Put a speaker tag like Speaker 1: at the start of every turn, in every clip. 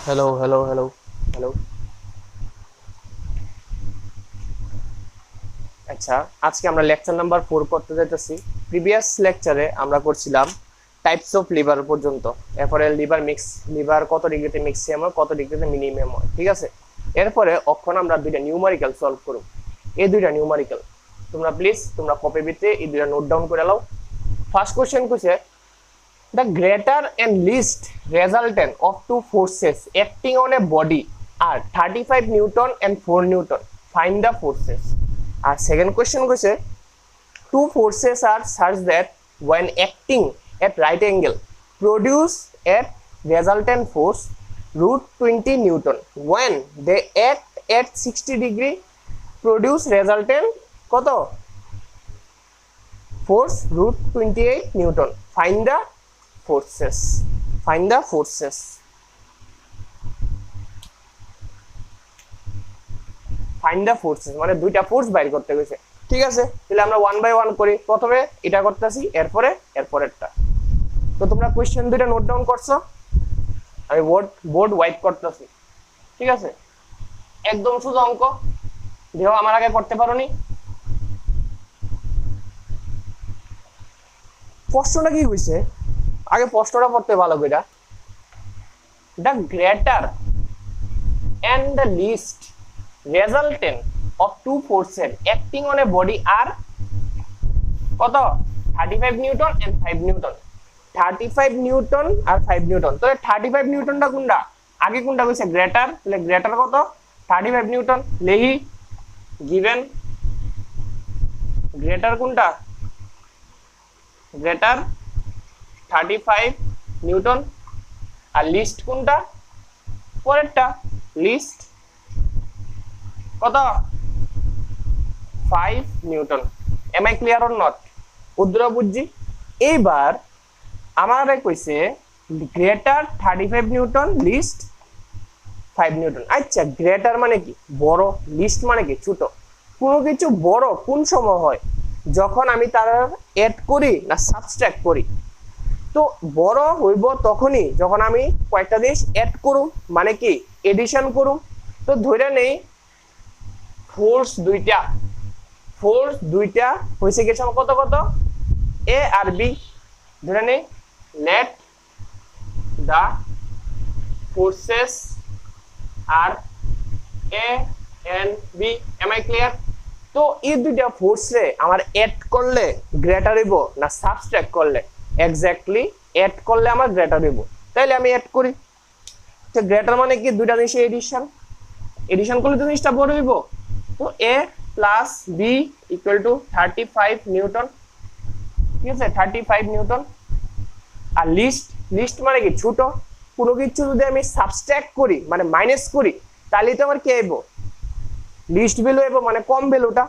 Speaker 1: Hello hello hello hello. আচ্ছা, আজকে আমরা লেকচার নাম্বার 4 করতে যাইতেছি। প্রিভিয়াস লেকচারে আমরা করছিলাম টাইপস অফ লিভার পর্যন্ত। এরপরে লিভার মিক্স, লিভার কত ডিগ্রিতে ম্যাক্সিমাম হয়, কত ডিগ্রিতে মিনিমাম হয়, ঠিক আছে। এরপরে অক্ষণ আমরা দুইটা নিউমারিক্যাল সলভ করব। এই দুইটা নিউমারিক্যাল তোমরা প্লিজ তোমরা কপি বিতে এই দুইটা নোট ডাউন করে নাও। ফার্স্ট কোশ্চেন কইছে the greater and least resultant of two forces acting on a body are 35 Newton and 4 Newton. Find the forces. Our second question goes, two forces are such that when acting at right angle produce a resultant force root 20 Newton. When they act at 60 degree produce resultant কত force root 28 Newton. Find the forces. Find the forces. Find the forces মানে দুইটা force বাইর করতে গেছে, ঠিক আছে। তাহলে আমরা ওয়ান বাই ওয়ান করি। প্রথমে এটা করতেছি, এরপরে এরপরেরটা। তো তোমরা কোশ্চেন দুইটা নোট ডাউন করছো, আমি বোর্ড ওয়াইপ করতেছি, ঠিক আছে। একদম সোজা অঙ্ক, দেহ আমার আগে করতে পারোনি। প্রশ্নটা কি কইছে আগে প্রশ্নটা পড়তে ভালো করে। The greater and the least resultant of two forces acting on a body are কত 35 নিউটন and 5 নিউটন। 35 নিউটন আর 5 নিউটন। তো 35 নিউটনটা কোনটা আগে, কোনটা কইছে গ্রেটার, তাহলে গ্রেটার কত 35 নিউটন লেহি গিভেন। গ্রেটার কোনটা, গ্রেটার 35 নিউটন। আর লিস্ট কোনটা, পরেরটা লিস্ট কত 5 newton. Am I clear or not? উদ্র বুঝছি। এইবার আমারে কইছে গ্রেটার 35 নিউটন, লিস্ট 5 নিউটন। আচ্ছা, গ্রেটার মানে কি বড়, লিস্ট মানে কি ছোট। কোনো কিছু বড় কোন সময় হয়, যখন আমি তার এড করি না সাবস্ট্রাক্ট করি। তো বড় হইব তখনই যখন আমি কয়েকটা জিনিস এড করুম, মানে কি এডিশন করুম। তো ধরে নেই ফোর্স দুইটা হয়েছে কি সময় কত কত এ আর বি। ধরে নেই let the forces are a and b. Am I clear? তো এই দুইটা ফোর্স রে আমার এড করলে গ্রেটার হইব না সাবস্ট্রাক্ট করলে? এক্স্যাক্টলি এড করলে আমার গ্রেটার হইব। তাইলে আমি এড করি। তো গ্রেটার মানে কি দুইটা জিনিস এডিশন করলে তো জিনিসটা বড় হইব। তো a plus b equal to 35 newton, ঠিক আছে 35 নিউটন। আর লিস্ট মানে কি ছোট। কোনো কিছু যদি আমি সাবস্ট্রাক্ট করি মানে মাইনাস করি, তাহলে তো আমার কি আইব লিস্ট ভ্যালু আইব, মানে কম ভ্যালুটা।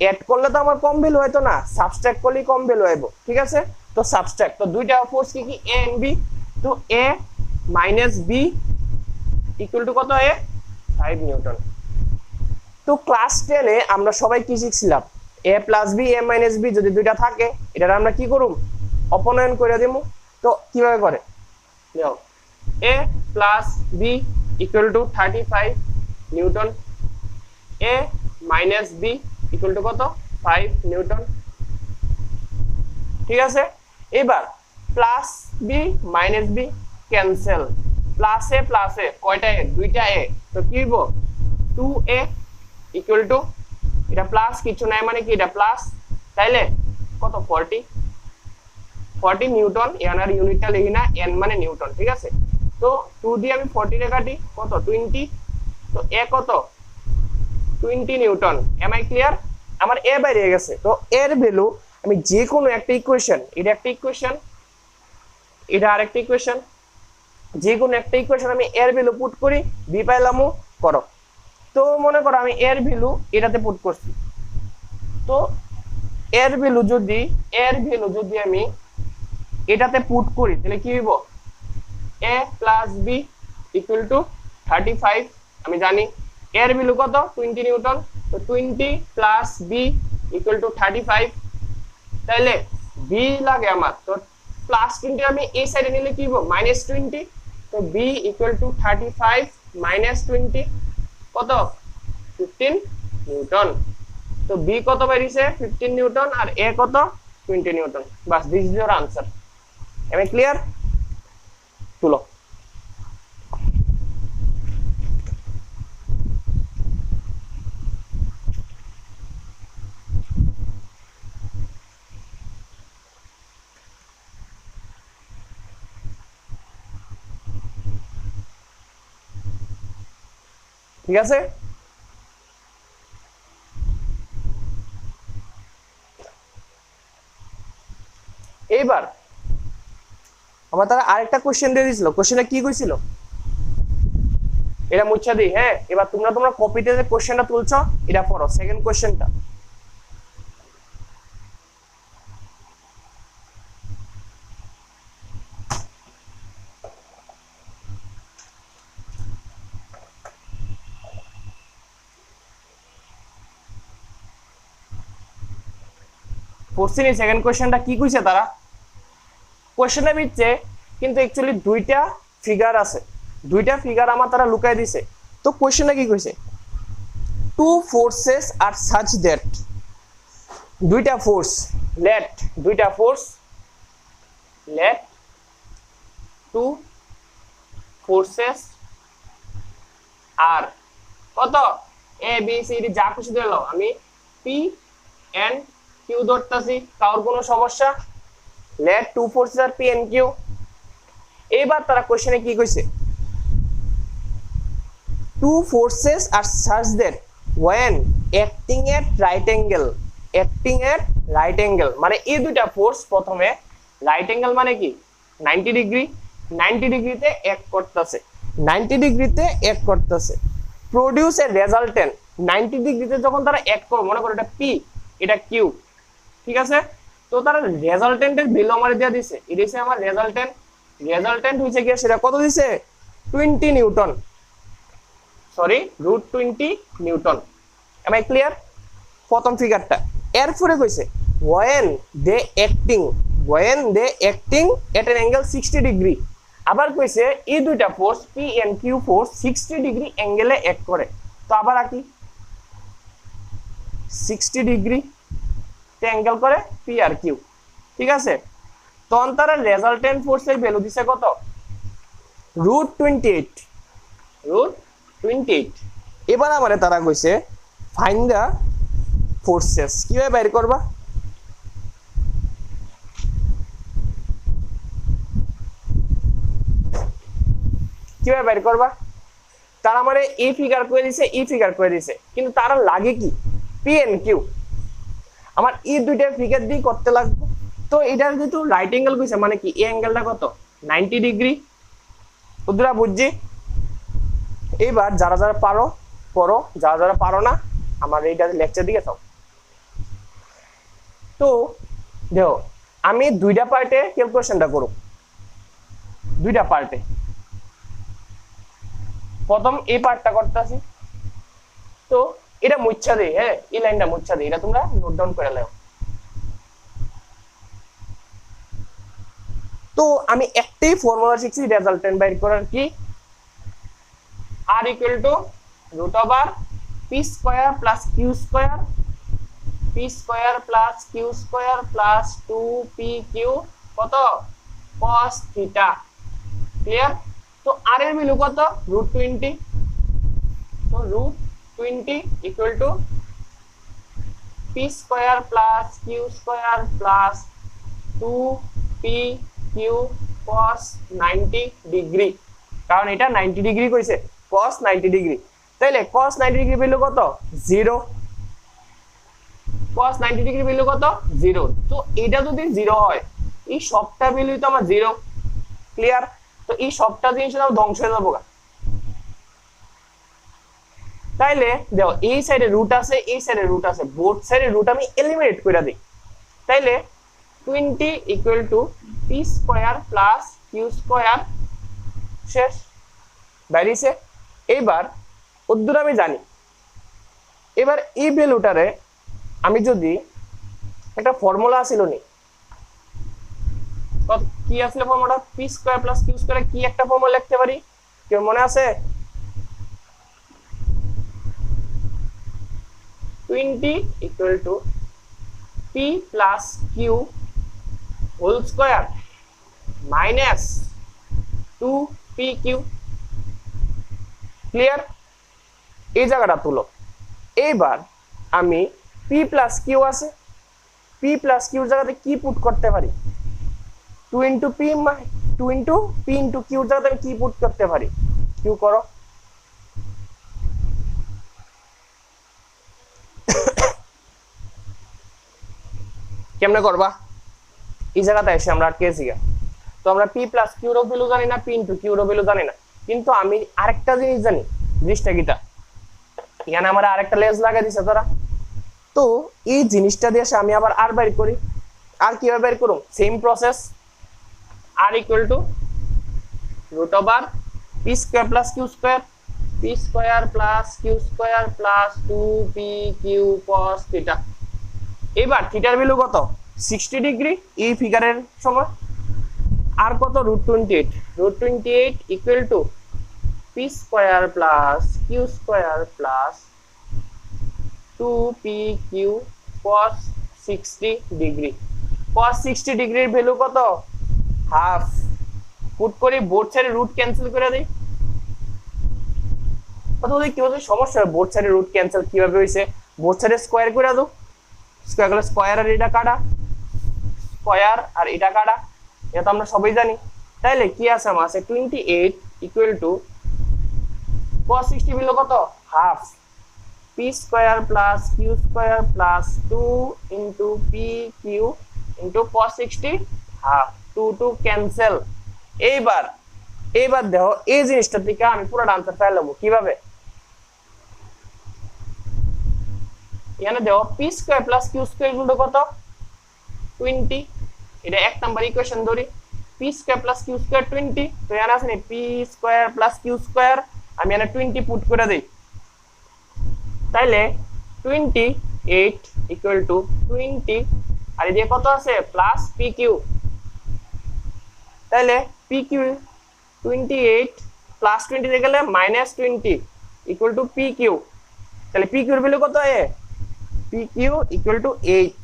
Speaker 1: এড করলে তো আমার কম ভ্যালু হয়তো না, সাবস্ট্রাক্ট করলেই কম ভ্যালু আইব, ঠিক আছে। তো সাবস্ট্রাক্ট, তো দুইটা ফোর্স কি কি এ এন্ড বি। তো a minus b equal to কত এ 5 নিউটন। তো ক্লাস 10 এ আমরা সবাই কি শিখছিলাম, এ plus B A minus B যদি দুইটা থাকে এটা আমরা কি করুম অপনয়ন করে দেবো। তো কিভাবে করে দেখো, a plus b equal to 35 newton, a minus b equal to কত 5 নিউটন, ঠিক আছে। এবার plus b minus b cancel, plus a কয়টা এ দুইটা এ। তো কি হইব 2a ইকুয়াল টু এটা প্লাস কিছু নাই মানে কি এটা প্লাস, তাইলে কত 40 নিউটন। এনার ইউনিটটা লিখি না, এন মানে নিউটন, ঠিক আছে। তো 2 দিয়ে আমি 40 রে কাটি কত 20। তো এ কত 20 নিউটন। Am I clear? আমার এ বাইরে গেছে। তো এর ভ্যালু আমি যে কোনো একটা ইকুয়েশন, এটা একটা ইকুয়েশন, এটা আরেকটা ইকুয়েশন, যে কোনো একটা ইকুয়েশন আমি এর ভ্যালু পুট করি, বি পাইলামও করো। তো মনে করো আমি এর ভ্যালু এটাতে পুট করছি। তো এর ভ্যালু যদি আমি এটাতে পুট করি তাহলে কি হইব এ প্লাস বি ইকুয়াল টু 35। আমি জানি এর ভ্যালু কত 20 নিউটন। তো 20 প্লাস বি ইকুয়াল টু 35। তাইলে বি লাগে আমার, তো প্লাস 20 আমি এই সাইডে নিলে কি হইব -20। তো b ইকুয়াল টু 35 মাইনাস 20 কত 15 নিউটন। তো b কত বেরিয়েছে 15 নিউটন আর a কত 20 নিউটন। বাস this is your answer. Am I clear? তুলো। ঠিক আছে, এইবার আমার তারা আরেকটা কোশ্চেন দিয়ে দিছিল। কোশ্চেনটা কি কইছিল এটা মুছা দিই। হ্যাঁ, এবার তোমরা কপিতে যে কোশ্চেনটা তুলছো এটা পড়ো। সেকেন্ড কোশ্চেনটা পড়ছিনি। সেকেন্ড কোশ্চেনটা কি কইছে তারা? কোশ্চেনটা দিচ্ছে কিন্তু অ্যাকচুয়ালি দুইটা ফিগার আছে, দুইটা ফিগার আমার তারা লুকাই দিছে। তো কোশ্চেনটা কি কইছে? Two forces are such that, দুইটা ফোর্স লেট, দুইটা force let two forces are কত এ বি সি ডি যা খুশি দিল, আমি পি এন কিউ ধরতেছি, কারোর কোনো সমস্যা? Let two forces are p and q. এবার তারা কোশ্চেনে কি কইছে? Two forces are such that when acting at right angle, acting at right angle মানে এই দুইটা ফোর্স প্রথমে রাইট অ্যাঙ্গেল মানে কি 90 ডিগ্রি, 90 ডিগ্রিতে এক করতেছে, 90 ডিগ্রিতে এক করতেছে, প্রোডিউস এ রেজাল্টেন্ট। 90 ডিগ্রিতে যখন তারা এক করে, মনে করো এটা পি এটা কিউ, ঠিক আছে? তো তারা রেজাল্টেন্টের ভ্যালু আমার দিয়ে দিছে, এটা হচ্ছে আমার রেজাল্টেন্ট। রেজাল্টেন্ট হইছে কি সেটা কত দিছে 20 newton, sorry √20 newton. Am I clear? প্রথম ফিগারটা। এরপরে কইছে when they acting at an angle 60 degree. আবার কইছে এই দুইটা ফোর্স p and q force 60 degree অ্যাঙ্গেলে এক করে। তো আবার কি 60 ডিগ্রি তে অ্যাঙ্গেল করে পি আর কিউ, ঠিক আছে? তখন তারা রেজাল্টেন্ট ফোর্সের ভ্যালু দিছে কত √28, √28। এবার আমারে তারা কইছে ফাইন্ড দা ফোর্সেস। কিভাবে বের করবা? কিভাবে বের করবা? তারা আমারে এই ফিগার করে দিছে, এই ফিগার করে দিছে, কিন্তু তারা লাগে কি পি এন কিউ। আমার এই দুইটা ফিগার দিয়ে করতে লাগবে। তো এটার যেহেতু রাইট অ্যাঙ্গেল কইছে মানে কি এই অ্যাঙ্গেলটা কত 90 ডিগ্রি। ওদরা বুঝছি। এইবার যারা যারা পারো পড়ো, যারা যারা পারো না আমার এইটা লেকচার দিকে যাও। তো দেখো আমি দুইটা পার্টে ক্যালকুলেশনটা করব, দুইটা পার্টে। প্রথম এই পার্টটা করতেছি। তো এটা মুচ্ছা দেই, হ্যাঁ এই লাইনটা মুচ্ছা দেই, এটা তোমরা নোট ডাউন করে নাও। তো আমি একটাই ফর্মুলা শিখছি রেজাল্টেন্ট বাইর করার, কি r equal to √p square plus q square, p square plus q square plus 2pq কত cos theta। ক্লিয়ার? তো r এর ভ্যালু কত √20। তো √20 equal to p square plus q square plus 2pq cos 90 degree, কারণ এটা 90 degree কইছে cos 90 degree. তাইলে cos 90 degree value কত 0, cos 90 ডিগ্রি ভ্যালু কত 0। তো এটা যদি 0 হয় এই সবটা ভ্যালু তো আমার 0। ক্লিয়ার? তো এই সবটা জিনিস তো ধ্বংস হয়ে যাবো। তাইলে দেখো এই সাইডে রুট আছে, এই সাইডে রুট আছে, বোথ সাইডে রুট আমি এলিমিনেট করে দিই। তাইলে 20 equal to p square plus q square শেষ বাইরেছে। এইবার উদ্দূর আমি জানি। এবার এই ভ্যালুটারে আমি যদি একটা ফর্মুলা ছিল নি কি আসলে formula p square plus q square কি একটা ফর্মুলা লিখতে পারি কেউ মনে আছে 20 equal to p plus q whole square minus 2pq clear এই জায়গাটা তুলো এইবার আমি p প্লাস কিউ আছে p প্লাস কিউর জায়গাতে কি পুট করতে পারি 2 into p 2 into p into কিউর জায়গাতে আমি কি পুট করতে পারি কিউ করো কেমনে করবা এই জায়গাতে এসে আমরা আটকেছি তো আমরা p প্লাস কিউর ভ্যালু জানি না p ইনটু কিউর ভ্যালু জানি না কিন্তু আমি আরেকটা জিনিস জানি জিনিসটা কিটা এখানে আমরা আরেকটা লেজ লাগাই দিছে তোরা তো এই জিনিসটা দিয়ে আমি আবার আর বের করি আর কিভাবে বের করব same process r equal to root over p square plus q square p square plus q square plus 2pq cos theta এবার থিটার ভ্যালু কত 60 ডিগ্রি এই ফিগারের সময় আর কত √28 equal to p square plus q square plus 2pq cos 60 degree cos 60 ডিগ্রির value কত half put করে বোর্ড সাইডে রুট ক্যান্সেল করে দেই কত কি হচ্ছে সমস্যা বোর্ড সাইডে রুট ক্যান্সেল কিভাবে হইছে বোর্ড সাইডে স্কয়ার করে দাও স্কয়ার করলে স্কয়ার আর এটা কাটা স্কয়ার আর এটা কাটা এটা তো আমরা সবাই জানি তাইলে কি আছে আমার আছে 28 ইকুয়াল টু cos 60 ভ্যালু কত half p square plus q square plus 2 into pq into cos 60 half 2 cancel এইবার দেখো এই জিনিসটা থেকে আমি পুরো আনসার পেয়ে নেব কিভাবে এখানে দেখো p square plus q square equal to কত 20 এটা এক নাম্বার ইকুয়েশন ধরি p square plus q square 20 তো এখানে আছে না p square plus q square আমি এখানে 20 পুট করে দেই তাইলে 28 ইকুয়াল টু 20 আর এদিকে কত আছে প্লাস pq তাইলে pq 28 প্লাস 20 দিয়ে গেলে মাইনাস 20 ইকুয়াল টু pq তাহলে pq এর ভ্যালু কত এ pq ইকুয়াল টু 8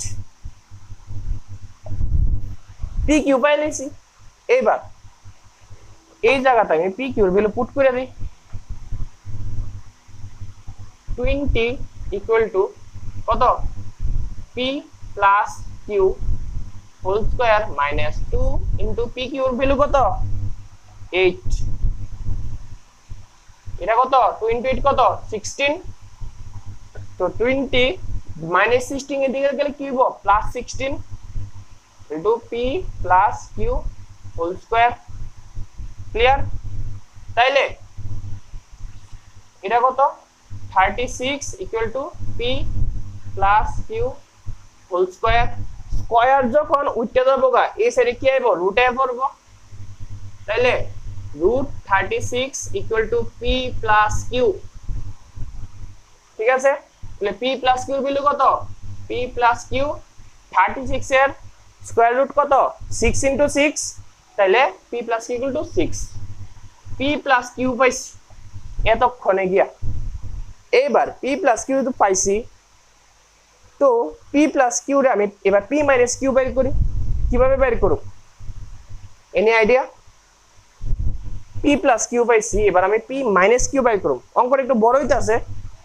Speaker 1: pq পাইলেছি এইবার এই জায়গাটা আমি pq এর ভ্যালু পুট করে দেই 20 ইকুয়াল টু কত p plus q whole square minus 2 into pq এর ভ্যালু কত 8 এটা কত 2 ইনটু 8 কত 16 তো 20 মাইনাস 16 এর দিকে গেলে কি হবে plus 16 into p plus q whole square clear তাইলে এটা কত 36 equal to p plus q whole square square যখন উঠতে যাবো গা এই সাইডে কি আইবো রুটে পড়বো তাইলে √36 equal to p plus q ঠিক আছে তাহলে p প্লাস q এর ভ্যালু কত p প্লাস q 36 এর স্কয়ার রুট কত 6 ইনটু 6 তাইলে p plus q equal two 6 p plus q পাইছি এতক্ষণে গিয়া এইবার p প্লাস q তো পাইছি তো p প্লাস q রে আমি এবার p মাইনাস q বের করি কিভাবে বের করব any idea p plus q পাইছি এবার আমি p মাইনাস q বের করব অঙ্কটা একটু বড় হইতে আছে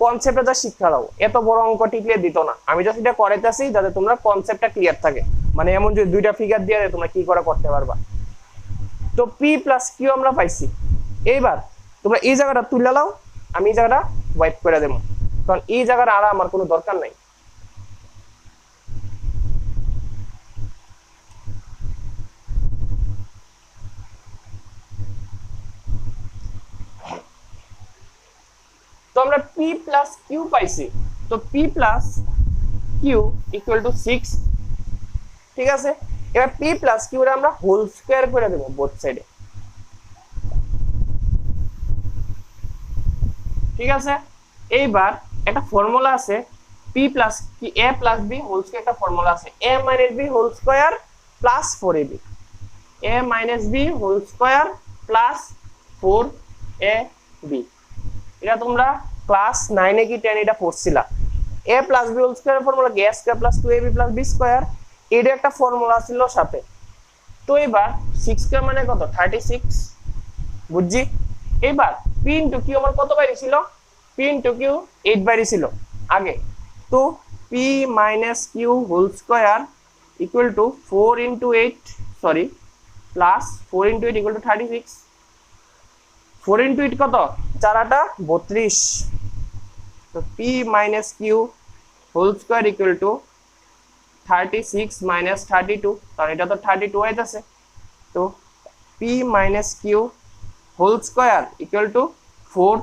Speaker 1: কনসেপ্টটা শিক্ষা দাও এত বড় অঙ্ক টিকলে দিত না আমি জাস্ট এটা করাইতাছি যাতে তোমরা কনসেপ্টটা ক্লিয়ার থাকে মানে এমন যে দুইটা ফিগার দিয়ে তোমরা কি করে করতে পারবা তো p প্লাস q আমরা পাইছি এইবার তোমরা এই জায়গাটা তুলে নাও আমি এই জায়গাটা ওয়াইপ করে দেব কারণ এই জায়গাটা আর আমার কোনো দরকার নাই তো আমরা p প্লাস q পাইছি তো p plus q equal two 6 ঠিক আছে এবার p প্লাস q এর আমরা হোল স্কয়ার করে দেব বোথ সাইডে ঠিক আছে এইবার একটা ফর্মুলা আছে p প্লাস কি a plus b whole square একটা ফর্মুলা আছে a minus b whole square plus 4ab a minus b whole square plus 4ab এটা তোমরা ক্লাস 9 এ কি 10 এটা পড়ছিলা a plus b whole square formula কি a square plus 2ab plus b square এর একটা ফর্মুলা ছিল সাথে তো এবার 6 স্কয়ার মানে কত 36 বুঝছি এবার p ইনটু q আমার কত বাইরে ছিল p ইনটু q 8 বাইরে ছিল আগে তো p minus q whole square equal to 4 into 8 sorry plus 4 into 8 equal to 36 4 into 8 কত 4 8 32 তো p minus q whole square equal to 36 minus 32 কারণ এটা তো 32 হইতাছে তো p minus q whole square equal to 4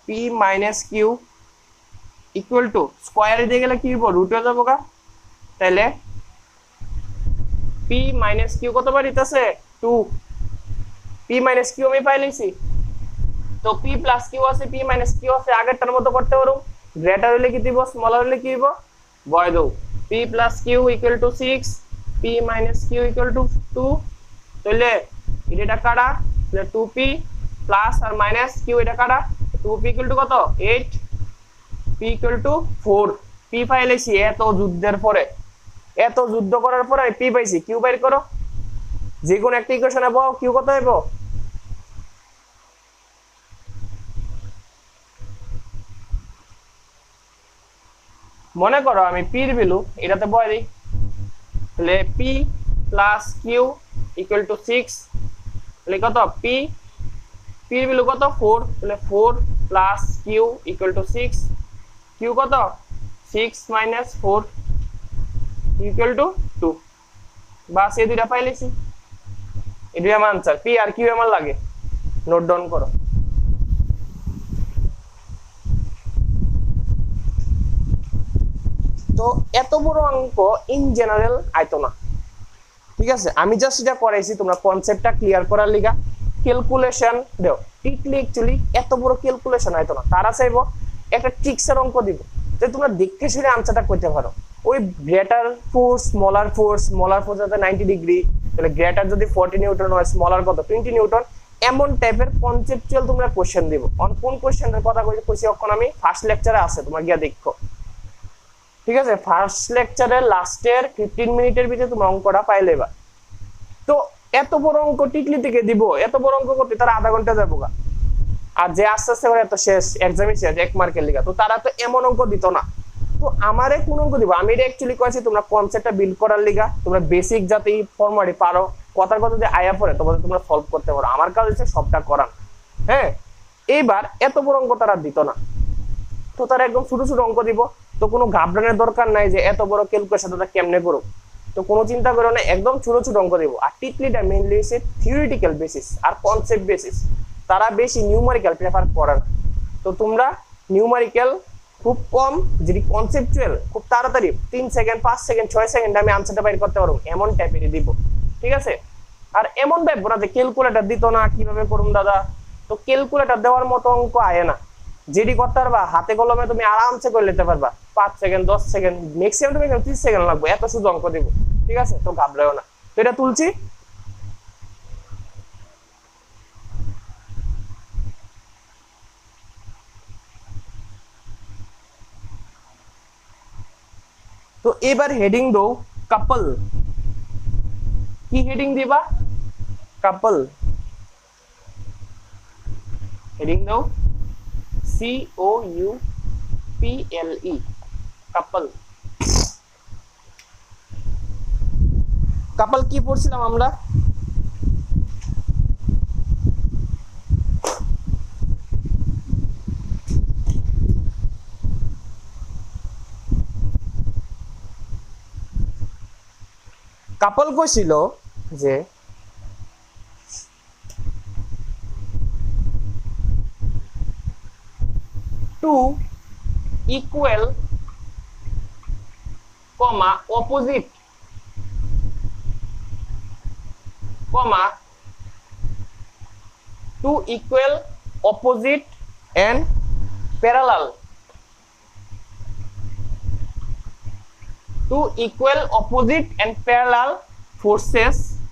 Speaker 1: p minus q equal to স্কয়ারে দিয়ে গেলে কি হইব রুট হয়ে যাবো গা তাহলে p minus q কত বার হইতাছে 2 p minus q আমি পাইলেছি তো p plus q আছে p minus q আছে আগেরটার মতো করতে পারো গ্রেটার হলে কি দিব স্মলার হলে কি দিব বয় দাও p plus q equal to 6 p minus q equal to 2 তাহলে এটা কাটা তাহলে 2p প্লাস আর মাইনাস q এটা কাটা 2p equal to কত 8 p equal to 4 p পাইলেছি এত যুদ্ধের পরে এত যুদ্ধ করার পরে p পাইছি q বাইর করো যে কোন একটা ইকুয়েশনে পাও q কত হইব মনে করো আমি p এর ভ্যালু এটাতে বয় দেই তাহলে p plus q equal to 6 তাহলে কত p এর ভ্যালু কত 4 তাহলে 4 plus q equal to 6 q কত 6 minus 4 equal to 2 বাস এই দুইটা পাইলেছি এই দুই আমার आंसर p আর q আমার লাগে নোট ডাউন করো তো এত বড় অঙ্ক ইন জেনারেল আইতো না ঠিক আছে আমি জাস্ট এটা করাইছি তোমরা কনসেপ্টটা ক্লিয়ার করার লিগা ক্যালকুলেশন দাও টিকলি অ্যাকচুয়ালি এত বড় ক্যালকুলেশন আইতো না তারা চাইবো একটা ট্রিক্সের অঙ্ক দিব যে তোমরা দেখে শুনে আনসারটা করতে পারো ওই গ্রেটার ফোর্স স্মলার ফোর্স যাতে 90 ডিগ্রি তাহলে গ্রেটার যদি 40 নিউটন হয় স্মলার কত 20 নিউটন এমন টাইপের কনসেপচুয়াল তোমরা কোশ্চেন দিব কোন কোশ্চেনের কথা কইছি এখন আমি ফার্স্ট লেকচারে আছে তোমরা গিয়া দেখো ঠিক আছে ফার্স্ট লেকচারের লাস্টের 15 মিনিটের ভিতরে তোমরা অঙ্কটা পাইলেবা তো এত বড় অঙ্ক টিকলি থেকে দিব এত বড় অঙ্ক করতে তারা আধা ঘন্টা যাবো গা আর যে আস্তে আস্তে করে এত শেষ এক্সামে শেষ এক মার্কের লিগা তো তারা তো এমন অঙ্ক দিত না তো আমারে কোন অঙ্ক দিব আমি এটা অ্যাকচুয়ালি কইছি তোমরা কনসেপ্টটা বিল্ড করার লিগা তোমরা বেসিক যাতে এই ফর্মুলাটি পারো কথার কথা যে আয়া পড়ে তোমরা সলভ করতে পারো আমার কাজ হচ্ছে সবটা করান হ্যাঁ এইবার এত বড় অঙ্ক তারা দিত না তো তারা একদম ছোট ছোট অঙ্ক দিব তো কোনো ঘাবড়ানোর দরকার নাই যে এত বড় ক্যালকুলেশন তোমরা কেমনে করো তো কোনো চিন্তা করো না একদম ছোট ছোট অঙ্ক দেব আর টিকলিটা মেইনলি হচ্ছে থিওরিটিক্যাল বেসিস আর কনসেপ্ট বেসিস তারা বেশি নিউমেরিক্যাল প্রেফার করে না তো তোমরা নিউমেরিক্যাল খুব কম যদি কনসেপচুয়াল খুব তাড়াতাড়ি 3 সেকেন্ড 5 সেকেন্ড 6 সেকেন্ড আমি আনসারটা বাইর করতে পারবো এমন টাইপেরই দিব ঠিক আছে আর এমন টাইপ না যে ক্যালকুলেটর দিত না কিভাবে করুম দাদা তো ক্যালকুলেটর দেওয়ার মতো অঙ্ক আয় না যেটি করতে পারবা হাতে কলমে তুমি আরামসে করে নিতে পারবা 5 সেকেন্ড 10 সেকেন্ড ম্যাক্সিমাম তুমি 30 সেকেন্ড লাগবে এত শুধু অঙ্ক দিব ঠিক আছে তো ঘাবড়াও না তো এটা তুলছি তো এবার হেডিং দাও কাপল কি হেডিং দিবা কাপল হেডিং দাও COUPLE কাপল কাপল কি পড়ছিলাম আমরা কাপল কইছিল যে two equal comma opposite comma two equal opposite and parallel two equal opposite and parallel forces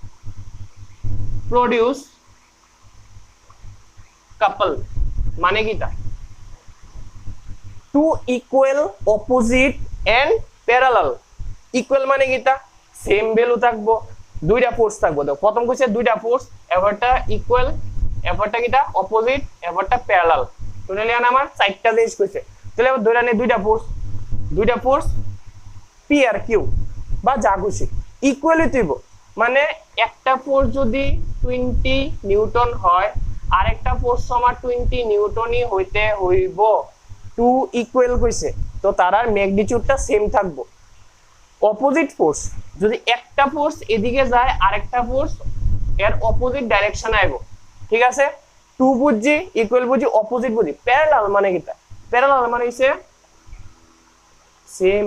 Speaker 1: produce couple মানে কিটা two equal opposite and parallel equal মানে কিটা সেম ভ্যালু থাকবো দুইটা ফোর্স থাকবো তো প্রথম কইছে দুইটা ফোর্স এবারটা ইকুয়াল এবারটা কিটা অপোজিট এবারটা প্যারালাল টোটালি আমার চারটা জিনিস কইছে তাহলে এবার ধরে নে দুইটা ফোর্স পি আর কিউ বা যা খুশি ইকুয়ালি দিব মানে একটা ফোর্স যদি 20 নিউটন হয় আর একটা ফোর্স সমান 20 নিউটনই হইতে হইব টু ইকুয়াল কইছে তো তারার ম্যাগনিটিউডটা সেম থাকবো অপোজিট ফোর্স যদি একটা ফোর্স এদিকে যায় আরেকটা ফোর্স এর অপোজিট ডাইরেকশনে আইবো ঠিক আছে টু বুঝছি ইকুয়াল বুঝি অপোজিট বুঝি প্যারালাল মানে কিটা প্যারালাল মানে হইছে সেম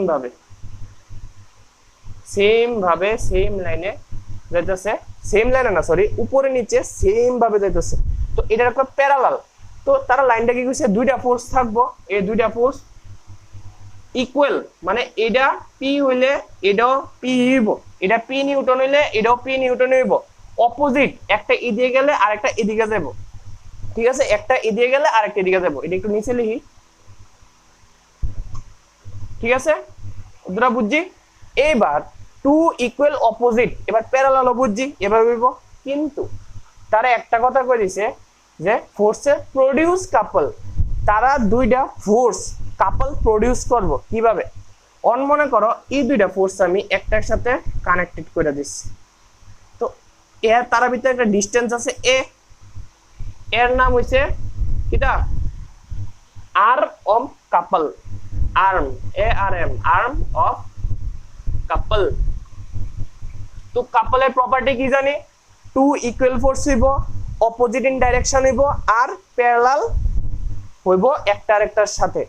Speaker 1: ভাবে সেম লাইনে যাইতেছে সেম লাইনে না সরি উপরে নিচে সেম ভাবে যাইতেছে তো এটার একটা প্যারালাল তো তারা লাইনটা কি কইছে দুইটা ফোর্স থাকবো এই দুইটা ফোর্স ইকুয়াল মানে এটা পি হইলে এটাও পি হইব এটা পি নিউটন হইলে এটাও পি নিউটন হইব অপোজিট একটা এদিকে গেলে আরেকটা এদিকে যাব ঠিক আছে একটা এদিকে গেলে আরেকটা এদিকে যাব এটা একটু নিচে লিখি ঠিক আছে ওরা বুঝছি এবার টু ইকুয়াল অপোজিট এবার প্যারালাল বুঝছি এবার বলবো কিন্তু তারা একটা কথা কই দিছে যে ফোর্সের প্রোডিউস কাপল তারা দুইটা ফোর্স কাপল প্রোডিউস করব কিভাবে অন মনে করো এই দুইটা ফোর্স আমি একটার সাথে কানেক্টেড করে দিচ্ছি তো এর তার ভিতরে একটা ডিসটেন্স আছে এ এর নাম হইছে কিটা arm of couple arm A R M arm of couple তো কাপলের প্রপার্টি কি জানি টু ইকুয়াল ফোর্স হইব অপোজিট ইন ডাইরেকশন হইব আর প্যারালাল হইব একটা আরেকটার সাথে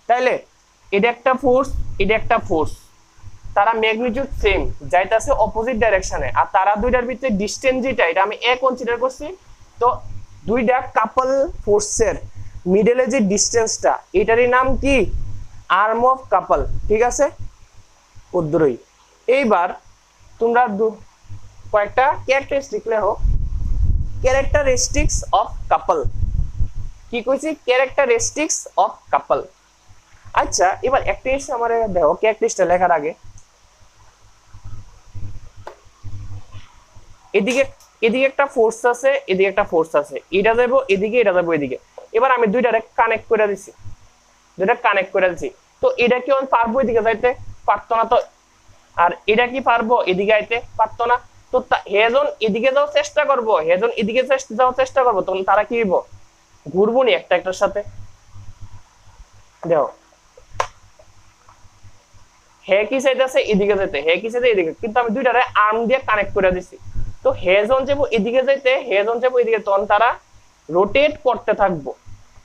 Speaker 1: তাইলে এটা একটা ফোর্স তারা ম্যাগনিটিউড সেম যাইতাছে অপোজিট ডাইরেকশনে আর তারা দুইটার ভিতরে ডিসটেন্স যেটা এটা আমি এ কনসিডার করছি তো দুইটা কাপল ফোর্সের মিডলে যে ডিসটেন্সটা এটারই নাম কি আর্ম অফ কাপল ঠিক আছে উদ্দরই এইবার তোমরা কয়েকটা ক্যারেক্টারিস্টিক লেখো ক্যারেক্টারিস্টিক্স অফ কাপল কি কইছি ক্যারেক্টারিস্টিক্স অফ কাপল আচ্ছা এবার একটা জিনিস আমারে দেখো ক্যারেক্টারিস্টিকটা লেখার আগে এদিকে একটা ফোর্স আছে এদিকে একটা ফোর্স আছে এটা যাব এদিকে এটা যাব এদিকে এবার আমি দুইটারে কানেক্ট করে দিছি তো এটা কি পারবো এদিকে যাইতে পারতো না তো আর এটা কি পারবো এদিকে আইতে পারতো না তো হেজন এদিকে যাওয়ার চেষ্টা করবো হেজন এদিকে যাওয়ার চেষ্টা করবো তখন তারা কি হইব ঘুরবো নি একটা একটার সাথে দেখো হে কি চাইতেছে এদিকে যেতে হে কি চাইতে এদিকে কিন্তু আমি দুইটারে আর্ম দিয়ে কানেক্ট করে দিছি তো হেজন যাবো এদিকে যাইতে হেজন যাবো এদিকে তখন তারা রোটেট করতে থাকবো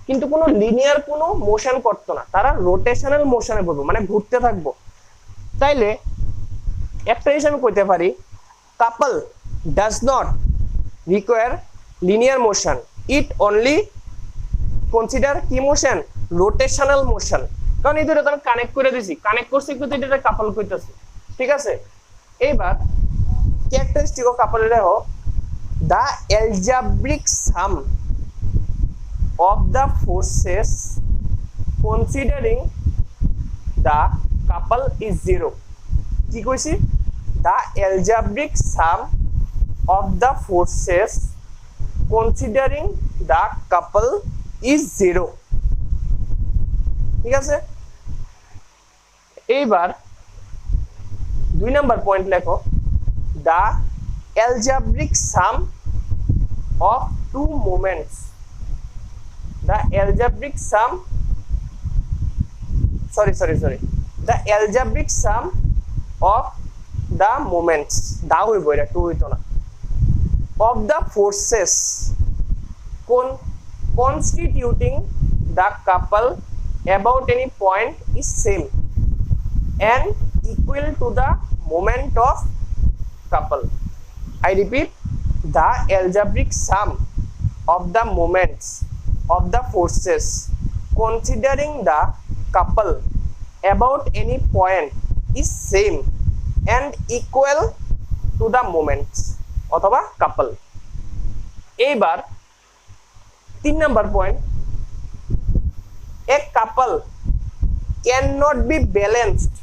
Speaker 1: কিন্তু কোনো লিনিয়ার কোনো মোশন করতো না তারা রোটেশনাল মোশনে পড়বো মানে ঘুরতে থাকবো তাইলে একটা জিনিস আমি কইতে পারি couple does not require linear motion it only consider কি মোশন রোটেশনাল মোশন কারণ এই দুটো আমি কানেক্ট করে দিছি কানেক্ট করছি কিন্তু এটা কাপল কইতাছি ঠিক আছে এইবার ক্যারেক্টারিস্টিক অফ কাপল দেখো দা algebraic sum of the forces considering the couple is zero কি কইছি the algebraic sum of the forces considering the couple is zero ঠিক আছে এইবার 2 নাম্বার পয়েন্ট লেখো the algebraic sum of two moments the algebraic sum the algebraic sum of the moments da হইব এটা two হইতো না of the forces constituting the couple about any point is same and equal to the moment of couple I repeat the algebraic sum of the moments of the forces considering the couple about any point is same and equal to the moments অথবা couple এইবার 3 number point, a couple cannot be balanced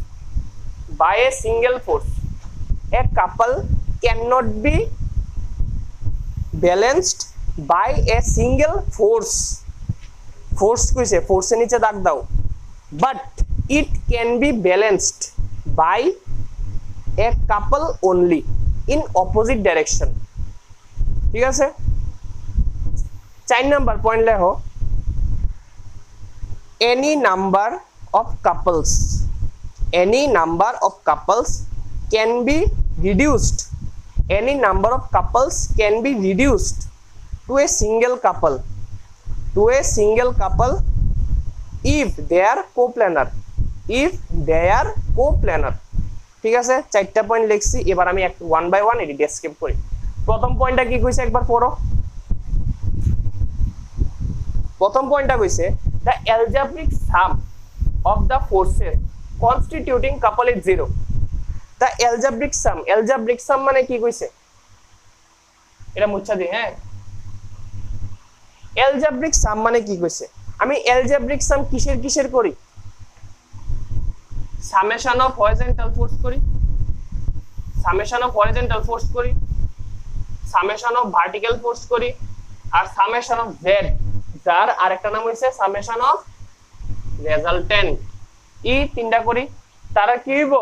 Speaker 1: by a single force. A couple cannot be balanced by a single force. Force কইছে, force এর নিচে দাগ দাও, but it can be balanced by a couple only in opposite direction. ঠিক আছে? 4 number point লেখো, any number of couples can be reduced, any number of couples can be reduced to a single couple if they are coplanar, ঠিক আছে? 4টা point লিখছি, এবার আমি এক ওয়ান বাই ওয়ান এটি ডেসক্রাইব করি। প্রথম পয়েন্টটা কি কইছে একবার পড়ো। প্রথম পয়েন্টটা কইছে the algebraic sum of the forces constituting couple is 0. the algebraic sum মানে কি কইছে, এটা মুছা দি। হ্যাঁ, algebraic sum মানে কি কইছে, আমি algebraic sum কিসের করি, summation of horizontal force করি, summation of vertical force করি, আর summation of z, যার আরেকটা নাম হইছে summation of resultant, এই তিনটা করি। তারা কি হইব,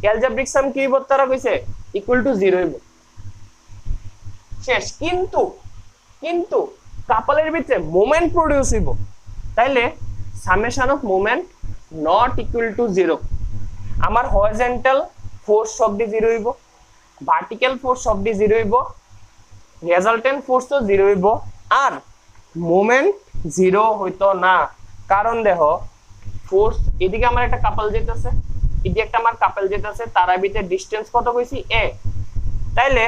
Speaker 1: algebraic sum কি হইব, তারা কইছে ইকুয়াল টু 0 হইব, শেষ। কিন্তু কাপলের ভিতরে মোমেন্ট প্রডিউস হইব, তাইলে summation of moment not equal to 0। আমার হরিজন্টাল ফোর্স সবডি 0 হইব, ভার্টিক্যাল ফোর্স সবডি 0 হইব, রেজাল্টেন্ট ফোর্স তো 0 হইব, আর মোমেন্ট 0 হইতো না। কারণ দেখো, ফোর্স এদিকে আমার একটা কাপল যেতেছে, এদিকে একটা আমার কাপল যেতেছে, তার ভিতরে ডিসটেন্স কত কইছি a, তাইলে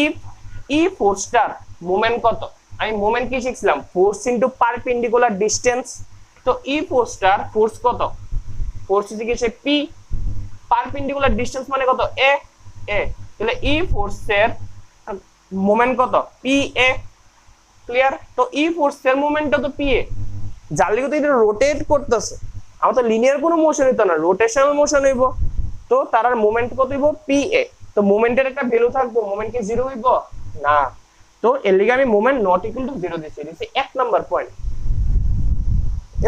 Speaker 1: ইফ ফোর্সটার মোমেন্ট কত, আমি মোমেন্ট কি শিখছিলাম, ফোর্স ইনটু পারপেন্ডিকুলার ডিসটেন্স। তো ই ফোর্সটার ফোর্স কত, ফোর্স হচ্ছে p, পারপেন্ডিকুলার ডিসটেন্স মানে কত a, তাহলে ই ফোর্সের মোমেন্ট কত pa, ক্লিয়ার? তো ই ফোর্সের মোমেন্টটা তো pa, যার লিগে তো এটা রোটেট করতেছে, আমার তো লিনিয়ার কোনো মোশন হইতো না, রোটেশনাল মোশন হইব, তো তার মোমেন্ট কত হইব pa। তো মোমেন্টের একটা ভ্যালু থাকবো, মোমেন্ট কি 0 হইব না, তো এর লিগে আমি মোমেন্ট নট ইকুয়াল টু 0 দিছি 1 নাম্বার পয়েন্ট।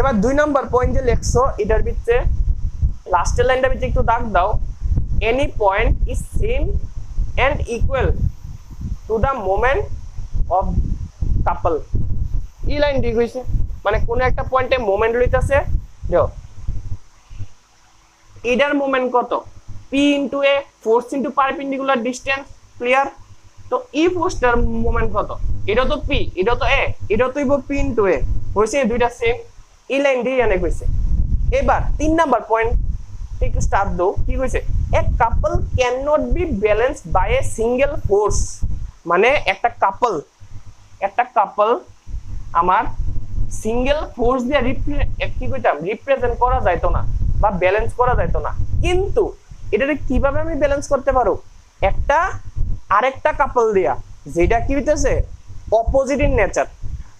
Speaker 1: এবার 2 নাম্বার পয়েন্ট যে লেখছো, এটার ভিতরে লাস্টের লাইনটার ভিতরে একটু দাগ দাও, any point is same and equal to the moment of couple. এই লাইন ঠিক হইছে, মানে কোন একটা পয়েন্টে মোমেন্ট লইতাছে, দেখো এটার মোমেন্ট কত p into a, force into perpendicular distance, clear? তো ই ফোর্সটার মোমেন্ট কত, এটা তো p, এটা তো a, এটা তো p ইনটু a, হইছে দুইটা সেম, এই লাইন দিয়ে অনেক হইছে। এবার 3 নাম্বার পয়েন্ট একটু স্টার্ট দাও, কি কইছে, a couple can not be balanced by a single force, মানে একটা কাপল আমার সিঙ্গেল ফোর্স দিয়ে কি কইতাম রিপ্রেজেন্ট করা যাইতো না বা ব্যালেন্স করা যাইতো না। কিন্তু এটাকে কিভাবে আমি ব্যালেন্স করতে পারো, একটা আরেকটা কাপল দিয়া, যেটা কি হইতেছে অপোজিট ইন নেচার।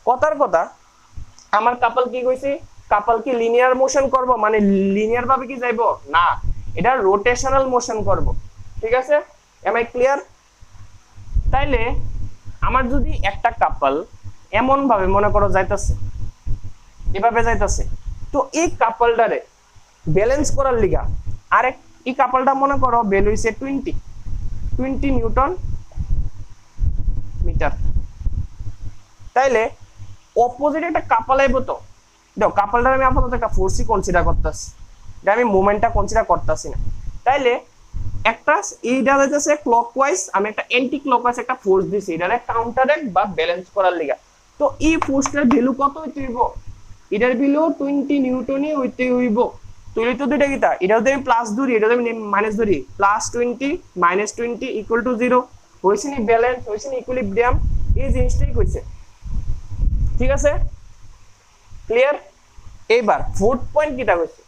Speaker 1: কথার কথা, আমার কাপল কি কইছি, কাপল কি লিনিয়ার মোশন করব, মানে লিনিয়ার ভাবে কি যাইবো না, এটা রোটেশনাল মোশন করব, ঠিক আছে? Am I clear? তাইলে আমার যদি একটা কাপল এমন ভাবে মনে করো যাইতাছে, এভাবে যাইতাছে, তো এই কাপলটারে ব্যালেন্স করার লিগা আরেক এই কাপলটা মনে করো ভ্যালু হইছে 20 নিউটন মিটার, তাইলে অপোজিট একটা কাপল আইবো, তো দেখো কাপলটা আমি আপাতত একটা ফোর্সই কনসিডার করতেছি, এটা আমি মোমেন্টটা কনসিডার করতেছি না। তাইলে একটা এইটা যাইতেছে ক্লকওয়াইজ, আমি একটা অ্যান্টি ক্লকওয়াইজ একটা ফোর্স দিছি, এটারে কাউন্টারঅ্যাক্ট বা ব্যালেন্স করার লিগা। তো এই ফোর্সটার ভ্যালু কত হইতে হইব, এটার ভ্যালু 20 নিউটনই হইতে হইব। তুই তো দুইটা কিটা, এটা যদি আমি প্লাস ধরি, এটা যদি আমি মাইনাস ধরি, +20 -20 ইকুয়াল টু 0, হইছে নি ব্যালেন্স, হইছে নি ইকুইলিব্রিয়াম, এই জিনিসটাই কইছে, ঠিক আছে? ক্লিয়ার? এইবার ফোর্থ পয়েন্ট কিটা কইছে,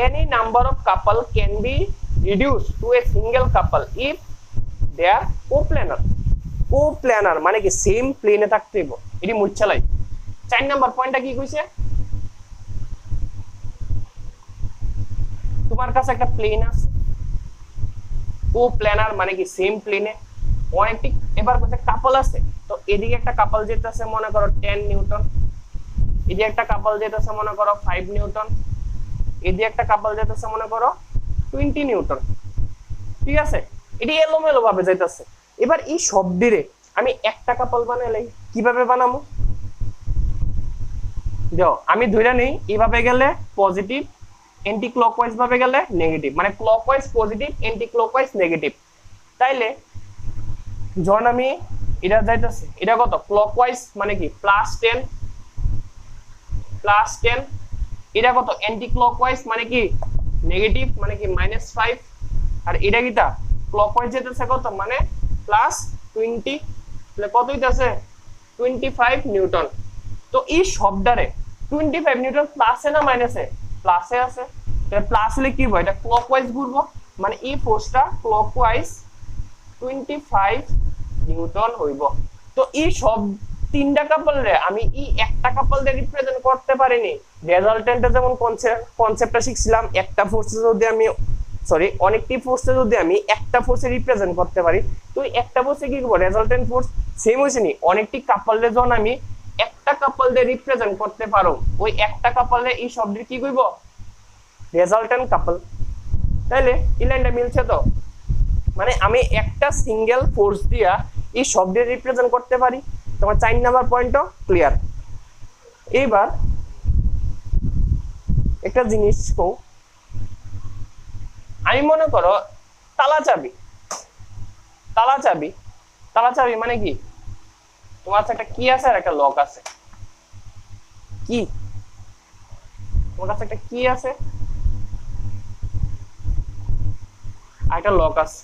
Speaker 1: any number of couple can be reduced to a single couple if they are coplanar. Coplanar মানে কি সেম প্লেনে থাকতে হইব এটি মুচ্ছালাই 4 নাম্বার পয়েন্টটা কি কইছে তোমার কাছে একটা প্লেন আছে কো প্ল্যানার মানে কি সেম প্লেনে অনেকটি এবার কইছে কাপল আছে তো এদিকে একটা কাপল যেতেছে মনে করো 10 নিউটন এদিকে একটা কাপল যেতেছে মনে করো 5 নিউটন এদিকে একটা কাপল যেতেছে মনে করো 20 নিউটন ঠিক আছে এটি এলোমেলো ভাবে যাইতেছে এবার এই শব্দে আমি একটা কাপল বানাইলে কিভাবে বানাবো দেখো আমি ধরে নেই এইভাবে গেলে পজিটিভ এন্টি ক্লকওয়াইজ ভাবে গেলে নেগেটিভ মানে clockwise positive anti clockwise negative তাইলে যখন আমি এটা যাইতেছে এটা কত ক্লকওয়াইজ মানে কি +10 এটা কত এন্টি ক্লকওয়াইজ মানে কি নেগেটিভ মানে কি -5 আর এটা কিটা ক্লকওয়াইজ যেতেছে কত মানে +20 তাহলে কত হইতাছে 25 নিউটন তো এই শব্দরে 25 নিউটন প্লাসে না মাইনাসে প্লাসে আছে তাহলে প্লাস হলে কি হবে এটা ক্লকওয়াইজ ঘুরবো মানে এই ফোর্সটা ক্লকওয়াইজ 25 নিউটন হইব তো এই সব তিনটা কাপল রে আমি এই একটা কাপল দিয়ে রিপ্রেজেন্ট করতে পারিনি রেজাল্টেন্টে যেমন কনসেপ্টটা শিখছিলাম একটা ফোর্সে যদি আমি অনেকটি ফোর্সে যদি আমি একটা ফোর্সে রিপ্রেজেন্ট করতে পারি তো একটা ফোর্সে কি করব রেজাল্টেন্ট ফোর্স সেম হইছে নি অনেকটি কাপল রে যখন আমি একটা কাপল দিয়ে রিপ্রেজেন্ট করতে পারো ওই একটা কাপলে এই শব্দের কি কইব রেজাল্টেন্ট কাপল তাইলে এই লাইনটা মিলছে তো মানে আমি একটা সিঙ্গেল ফোর্স দিয়া এই শব্দের রিপ্রেজেন্ট করতে পারি তোমার 4 নাম্বার পয়েন্টও ক্লিয়ার এইবার একটা জিনিস কও আমি মনে করো তালা চাবি মানে কি তোমার কাছে একটা কি আছে আর একটা লক আছে কি তোমার কাছে একটা কি আছে আর একটা লক আছে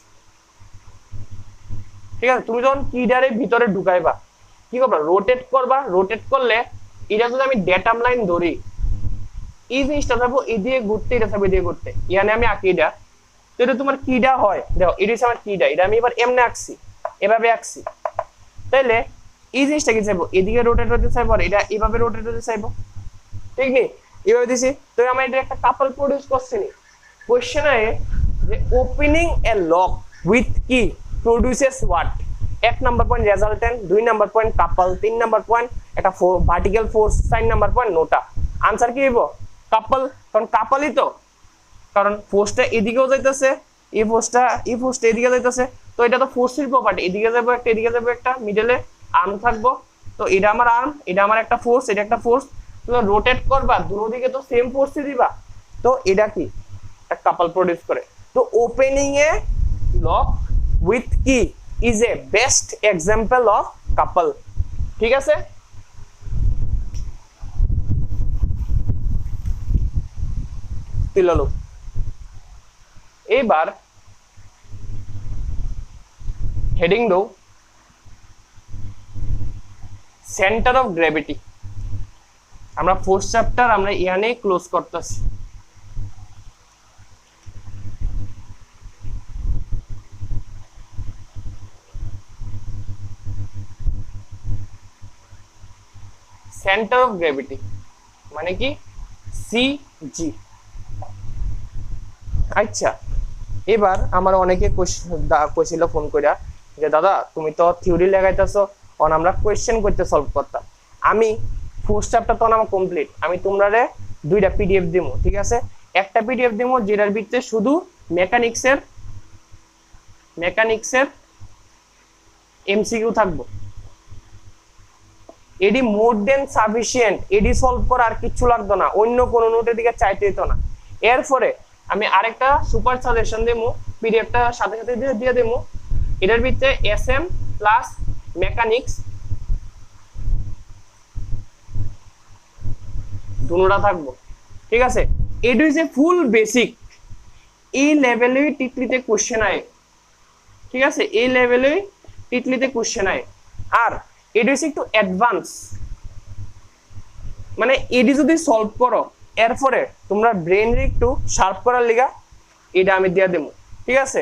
Speaker 1: ঠিক আছে তুমি যখন কিডারে ভিতরে ঢুকাইবা কি করবা রোটেট করলে এটা যদি আমি ডেটাম লাইন ধরি এই জিনিসটা থাকবো এদিকে ঘুরতে এটা থাকবে এদিকে ঘুরতে ইয়ানে আমি আঁকি এটা তো এটা তোমার কিডা হয় দেখো এটা হচ্ছে আমার কিডা এটা আমি এবার এমনে আঁকছি এভাবে আঁকছি তাইলে এই জিনিসটা কি চাইবো এদিকে রোটেট হতে চাইবো আর এটা এভাবে রোটেট হতে চাইবো ঠিক নেই এভাবে দিছি তো আমার এটা একটা কাপল প্রডিউস করছি নি কোশ্চেনে যে ওপেনিং এ লক উইথ কি produces what 1 number point resultant 2 number point couple 3 number point একটা ভার্টিক্যাল ফোর্স 4 নাম্বার পয়েন্ট নোটা আনসার কি হইব কাপল কারণ কাপলই তো কারণ ফোর্সটা এদিকেও যাইতেছে এই ফোর্সটা এদিকে যাইতেছে তো এটা তো ফোর্সের প্রপার্টি এদিকে যাবো একটা এদিকে যাবো একটা মিডলে আর্ম থাকবো তো এটা আমার আর্ম এটা আমার একটা ফোর্স এটা একটা ফোর্স তুমি রোটেট করবা দুনো দিকে তো সেম ফোর্সই দিবা তো এটা কি একটা কাপল প্রডিউস করে তো ওপেনিং এ লক উইথ কি is a best example of couple ঠিক আছে তিলালো এবার হেডিং দাও সেন্টার অফ গ্র্যাভিটি আমরা ফোর্থ চ্যাপ্টার আমরা ইয়ানে ক্লোজ করতেছি সেন্টার অফ গ্র্যাভিটি মানে কি সিজি আচ্ছা এবার আমার অনেকে কইছিল ফোন কইরা যে দাদা তুমি তো থিওরি লাগাইতেছো অন আমরা কোশ্চেন করতে সলভ করতাম আমি ফোর্থ চ্যাপ্টার তো আমার কমপ্লিট আমি তোমরারে দুইটা পিডিএফ দিমু ঠিক আছে একটা পিডিএফ দিমু যেটার ভিতরে শুধু মেকানিক্সের এমসিকিউ থাকবো এডি মোর দেন সাফিসিয়েন্ট এডি সলভ করা আর কিছু লাগতো না অন্য কোনো নোটের দিকে চাইতে হতো না এরপরে আমি আরেকটা সুপার সাজেশন দেবো পিডিএফটা সাথে সাথে দিয়ে দেবো এটার ভিতরে এসএম প্লাস মেকানিক্স দুটোটা থাকবো ঠিক আছে এট ইজ এ ফুল বেসিক এই লেভেলে টিটলিতে কোশ্চেন আয় ঠিক আছে এই লেভেলে টিটলিতে কোশ্চেন আয় আর এট ইজ একটু অ্যাডভান্স মানে এডি যদি সলভ করো এরপরে তোমরা ব্রেন একটু শার্প করার লিগা এটা আমি দিয়ে দেবো ঠিক আছে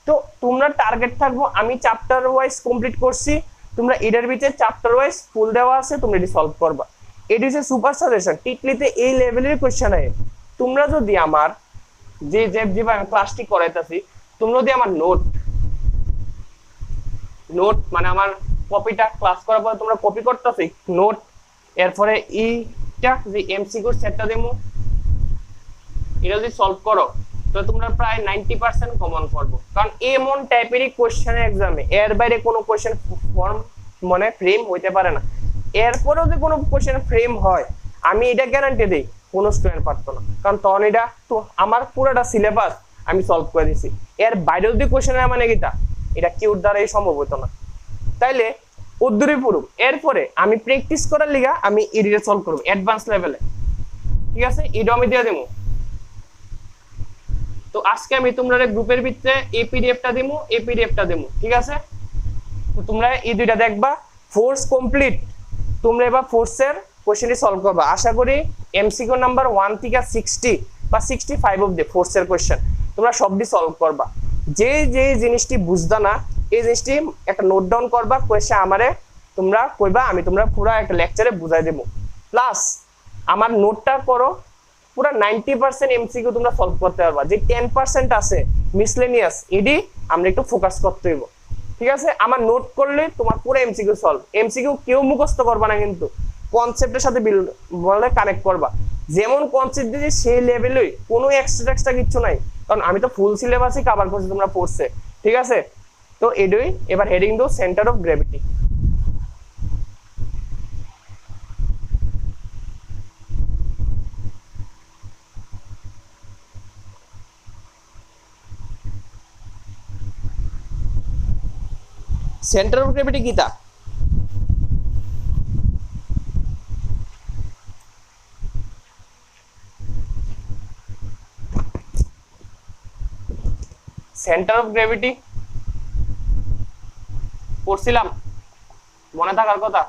Speaker 1: তো তোমরা টার্গেট থাকবো আমি চ্যাপ্টার ওয়াইজ কমপ্লিট করছি, তোমরা এটার ভিতরে চ্যাপ্টার ওয়াইজ ফুল দেওয়া আছে, তোমরা এটি সলভ করবা। এটি হচ্ছে সুপার সাজেশন। টিকলিতে এই লেভেলের কোশ্চেন আয়। তোমরা যদি আমার যে যেভাবে আমি ক্লাসটি করাইতেছি, তোমরা যদি আমার নোট মানে আমার কপিটা ক্লাস করার পরে তোমরা কপি করতেছি নোট, এরপরে এইটা যে এমসিকিউ সেটটা দেবো, এটা যদি সলভ করো তো তোমরা প্রায় 90% কমন পারবো। কারণ এমন টাইপেরই কোশ্চেনের এক্সামে এর বাইরে কোনো কোশ্চেন ফর্ম মানে ফ্রেম হইতে পারে না। এরপরেও যদি কোনো কোশ্চেন ফ্রেম হয়, আমি এটা গ্যারান্টি দিই কোনো স্টুডেন্ট পারতো না, কারণ তখন এটা তো আমার পুরোটা সিলেবাস আমি সলভ করে দিছি। এর বাইরেও যদি কোশ্চেন মানে কিটা এটা কিউর দ্বারাই সম্ভব হতো না। তাইলে উদ্দূরে পড়ুম, এরপরে আমি প্র্যাকটিস করার লিগা আমি এডিটে সলভ করব অ্যাডভান্স লেভেলে, ঠিক আছে? এটা আমি দিয়ে দেবো। তো আজকে আমি তোমরা গ্রুপের ভিতরে এই পিডিএফটা দেবো, এই পিডিএফটা দেবো, ঠিক আছে? তো তোমরা এই দুইটা দেখবা। ফোর্স কমপ্লিট, তোমরা এবার ফোর্সের কোশ্চেনটি সলভ করবা। আশা করি এমসিকিউ নাম্বার 1 থেকে 60 বা 65 অবধি ফোর্সের কোশ্চেন তোমরা সবটি সলভ করবা। যে যে জিনিসটি বুঝদা না এই জিনিসটি একটা নোট ডাউন করবা, কোয়েশ্চেন আমারে তোমরা কইবা, আমি তোমরা পুরো একটা লেকচারে বুঝাই দেবো। প্লাস আমার নোটটা করো, পুরো 90% এমসিকিউ তোমরা সলভ করতে পারবা। যে 10% আছে মিসলেনিয়াস, এডি আমরা একটু ফোকাস করতে হইব, ঠিক আছে? আমার নোট করলে তোমার পুরো এমসিকিউ সলভ। এমসিকিউ কেউ মুখস্থ করবা না, কিন্তু কনসেপ্টের সাথে বলে কানেক্ট করবা। যেমন কনসেপ্ট দিয়েছি সেই লেভেলই, কোনো এক্সট্রা কিচ্ছু নাই, কারণ আমি তো ফুল সিলেবাসই কভার করছি তোমরা পড়ছে, ঠিক আছে? তো এডই এবার হেডিং দো centre of gravity. Centre of gravity কিটা? সেন্টার অফ গ্র্যাভিটি পড়ছিলাম, মনে থাকার কথা।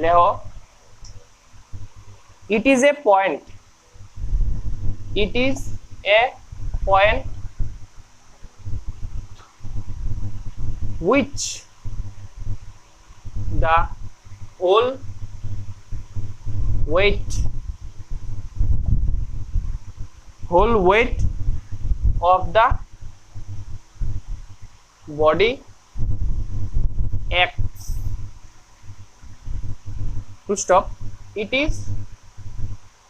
Speaker 1: লেখো, ইট is a point, it is a point which the whole weight of the body acts. To stop, it is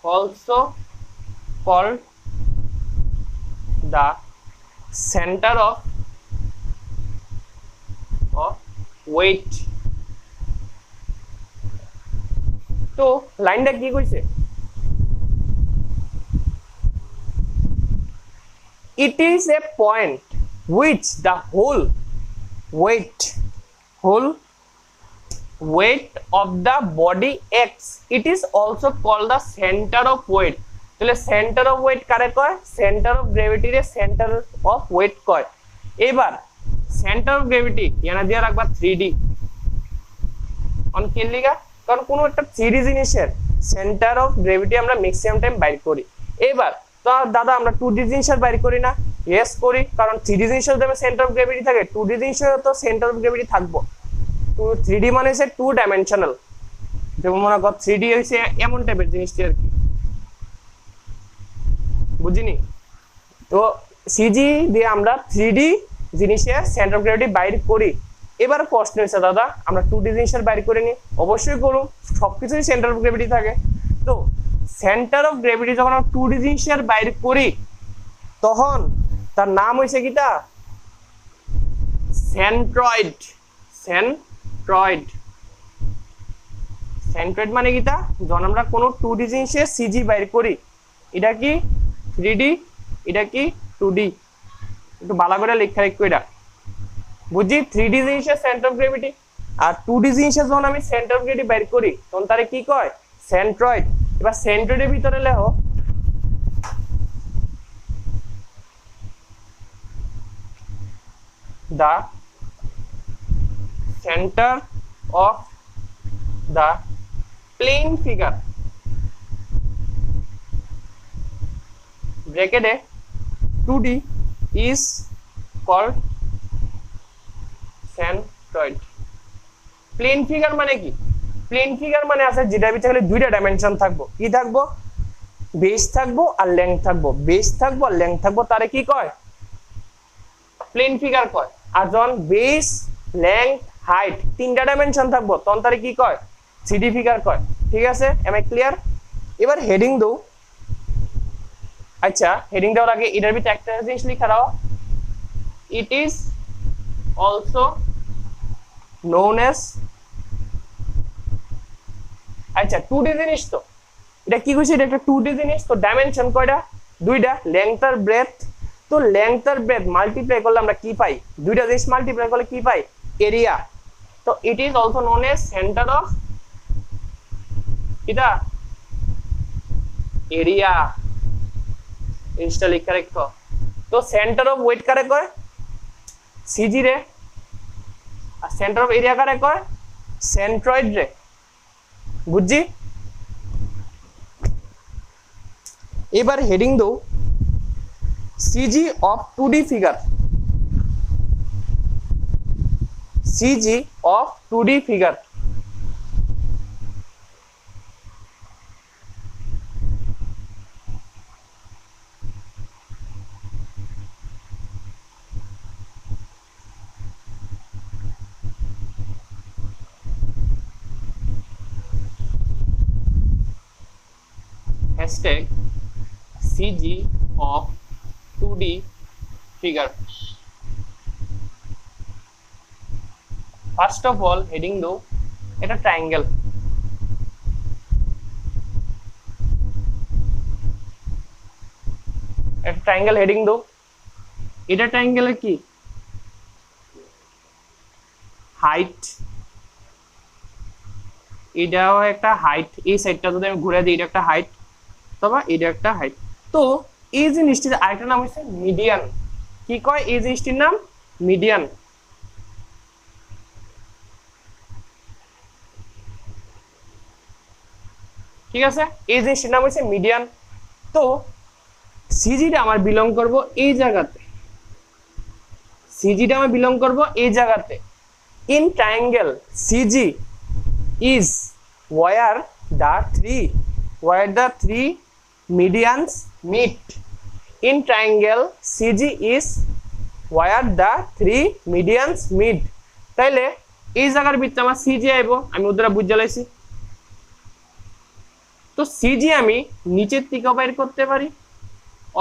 Speaker 1: also called the center of weight. তো লাইনটা কি কইছে? It is a point which the whole weight of the body acts. It is also called the center of weight. তাহলে centre of wait কারে কয়? Centre of gravity রে centre of wait কয়। এবার সেন্টার অফ গ্র্যাভিটি এখানে দিয়ে রাখবা 3D on কেলিগা, কারণ কোনো একটা 3D জিনিসের সেন্টার অফ গ্র্যাভিটি আমরা ম্যাক্সিমাম টাইম বাইর করি। এবার তো দাদা আমরা 2D জিনিসের বাইর করি না? ইয়েস করি, কারণ 3D জিনিসের যদি সেন্টার অফ গ্র্যাভিটি থাকে 2D জিনিসের তো সেন্টার অফ গ্র্যাভিটি থাকবো। তো 3D মানে হচ্ছে 2 ডাইমেনশনাল, যেমন মনে কর 3D হইছে এমন টাইপের জিনিসটি আর কি, বুঝিনি? তো সিজি দিয়ে আমরা 3D জিনিসের সেন্টার অফ গ্র্যাভিটি বাইর করি। এবার প্রশ্ন হচ্ছে দাদা আমরা 2D জিনিসের বাইর করে নি, অবশ্যই করুন, সবকিছুই সেন্টার অফ গ্র্যাভিটি থাকে। তো সেন্টার অফ গ্র্যাভিটি যখন আমরা 2D জিনিসের বাইর করি তখন তার নাম হইছে কিটা? সেন্ট্রয়েড। সেন্ট্রয়েড মানে কিটা? যখন আমরা কোনো 2D জিনিসের সিজি বাইর করি, এটা কি 3D, এটা কি 2D, একটু ভালো করে লেখা রাখো। এটা বুঝি 3D জিনিসের centre of gravity, R 2D জিনিসের যখন আমি সেন্টার অফ গ্র্যাভিটি বাইর করি তখন তারে কি কয়? সেন্ট্রয়েড। এবার সেন্ট্রয়েডের ভিতরে লেখো the center of the plane figure ব্র্যাকেটে 2D is called centroid. Plane figure মানে কি? প্লেন ফিগার মানে আছে যেটা ভিতরে খালি দুইটা ডাইমেনশন থাকবো। কি থাকবো? বেস থাকবো আর লেংথ থাকবো, বেস থাকবো আর লেংথ থাকবো, তারে কি কয়? প্লেন ফিগার কয়। আর যখন বেস, লেংথ, হাইট তিনটা ডাইমেনশন থাকবো তখন তারে কি কয়? সিডি ফিগার কয়। ঠিক আছে, এম আই ক্লিয়ার? এবার হেডিং দাও। আচ্ছা, হেডিং দেওয়ার আগে এটার ভিতরে একটা জিনিস লিখা দাও, it is also known as. আচ্ছা, 2D জিনিস তো এটা কি কইছে? এটা একটা 2D জিনিস, তো ডাইমেনশন কয়টা? দুইটা, লেংথ আর ব্রেথ। তো লেংথ আর ব্রেথ মাল্টিপ্লাই করলে আমরা কি পাই? দুইটা জিনিস মাল্টিপ্লাই করলে কি পাই? এরিয়া। তো it is also known as centre of এটা এরিয়া। জিনিসটা লিখে রাখো। তো সেন্টার অফ ওয়েট কারে কয়? সিজি রে। আর সেন্টার অফ এরিয়া কারে কয়? সেন্ট্রয়েড রে। বুঝছি? এবার হেডিং দাও, CG of 2D figure. CG of 2D figure. hashtag CG of 2D figure. First of all, heading do এটা triangle. একটা triangle heading do. এটা triangle এর কি? হাইট। এটাও একটা হাইট। এই সাইডটা যদি আমি ঘুরে দিই এটা একটা হাইট, তবে এটা একটা হাইট। তো এই জিনিসটির আরেকটা নাম হচ্ছে মিডিয়ান। কি কয় এই জিনিসটির নাম? মিডিয়ান। ঠিক আছে, এই জিনিসটির নাম হচ্ছে মিডিয়ান। তো সিজিটা আমার বিলং করব এই জায়গাতে, সিজিটা আমার বিলং করব এই জায়গাতে। In triangle CG is where the three medians meet. In triangle CG is where the three medians meet. তাইলে এই জায়গার ভিতরে আমার সিজি আইব, আমি ওদের বুঝে লাইছি। তো সিজি আমি নিচের থেকেও বাইর করতে পারি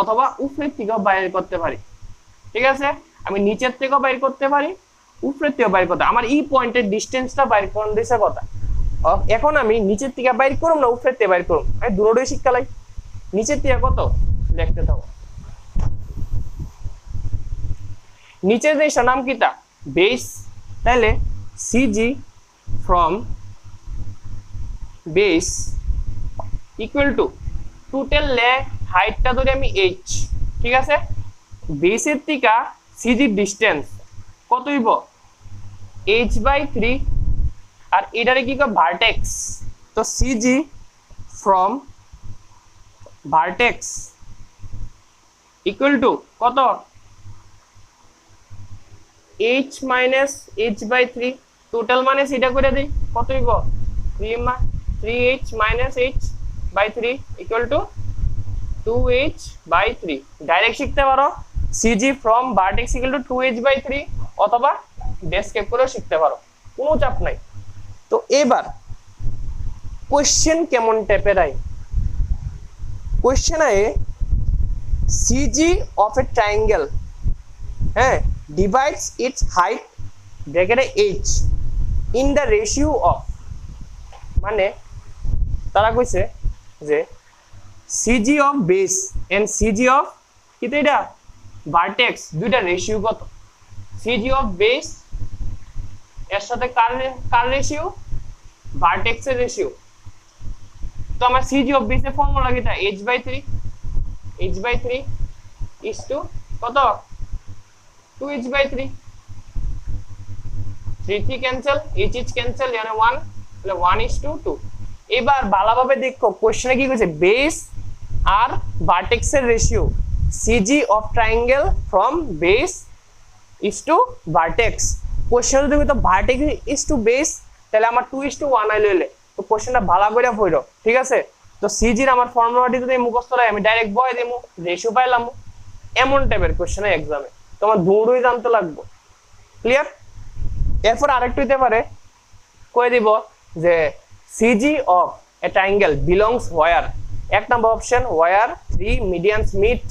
Speaker 1: অথবা উপরের থেকেও বাইর করতে পারি। ঠিক আছে, আমি নিচের থেকেও বাইর করতে পারি, উপরের থেকেও বাইর করতে। আমার এই পয়েন্টের ডিসটেন্সটা বাইর কোন দিছে কথা। এখন আমি নিচের থেকে বাইর করুম না উপরের থেকে বাইর করুম? আমি দুটোই শিক্ষা লাই। নিচের থেকে কত দেখতে থাকো। নিচের জিনিসটার নাম কিটা? বেস। তাহলে CG from base equal to total length হাইটটা ধরে আমি এইচ। ঠিক আছে, বেসের থেকে সিজির ডিসটেন্স কত হইব? h/3। আর এটারে কি কয়? ভার্টেক্স। তো CG from vertex equal to কত? h - h/3। টোটাল মানে সেটা করে দেই, কত হইব? 3h - h/3 equal to 2h/3। Direct শিখতে পারো CG from vertex equal to 2h/3, অথবা ডেসকেপ করেও শিখতে পারো, কোনো চাপ নাই। তো এবার কোশ্চেন কেমন টাইপের আই? কোশ্চেন আয়ে সিজি অফ এ ট্রায়াঙ্গেল, হ্যাঁ, ডিভাইডস ইটস হাইট ব্র্যাকেটে h in the ratio of, মানে তারা কইছে যে CG of base and CG of কিতে এটা ভার্টেক্স দুইটা রেশিও কত? সিজি অফ বেস এর সাথে কার রেশিও? ভার্টেক্সের রেশিও। তো আমার সিজি অফ বেস এর ফর্মুলা কিটা? h/3। h/3 ইজ টু কত? 2h/3। 3 ক্যান্সেল, h ক্যান্সেল, মানে 1, তাহলে 1:2। এবার ভালোভাবে দেখো কোশ্চেনে কি কইছে? বেস আর ভার্টেক্সের ratio CG of triangle from base is to vertex question যদি তো ভার্টেক্স ইজ টু বেস তাহলে আমার 2:1 আই লইলে তো কোশ্চেনটা ভালো করে পড়ো ঠিক আছে তো সিজির আমার ফর্মুলাটি যদি মুখস্থ রাখি আমি ডাইরেক্ট বয় দেবো রেশিও পাইলাম এমন টাইপের কোশ্চেন এক্সামে তোমার দৌড়ই জানতে লাগবে ক্লিয়ার এরপর আরেকটু দিতে পারে কই দিব যে CG of a triangle belongs where এক number option where 3 medians meet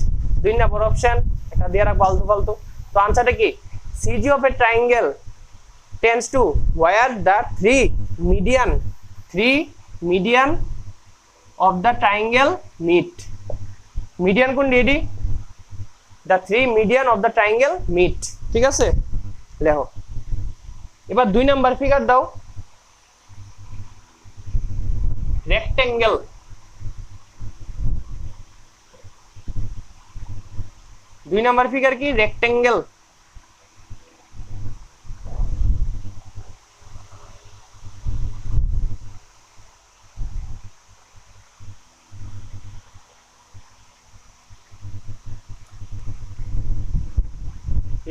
Speaker 1: দুই নাম্বার অপশন এটা দিয়ে রাখ ফালতু ফালতু তো আনসারটা কি CG of a triangle tends to where the 3 median of the triangle meet median কোন ডিডি the 3 median of the triangle meet ঠিক আছে লেখো এবার দুই নাম্বার ফিগার দাও rectangle দুই নাম্বার ফিগার কি rectangle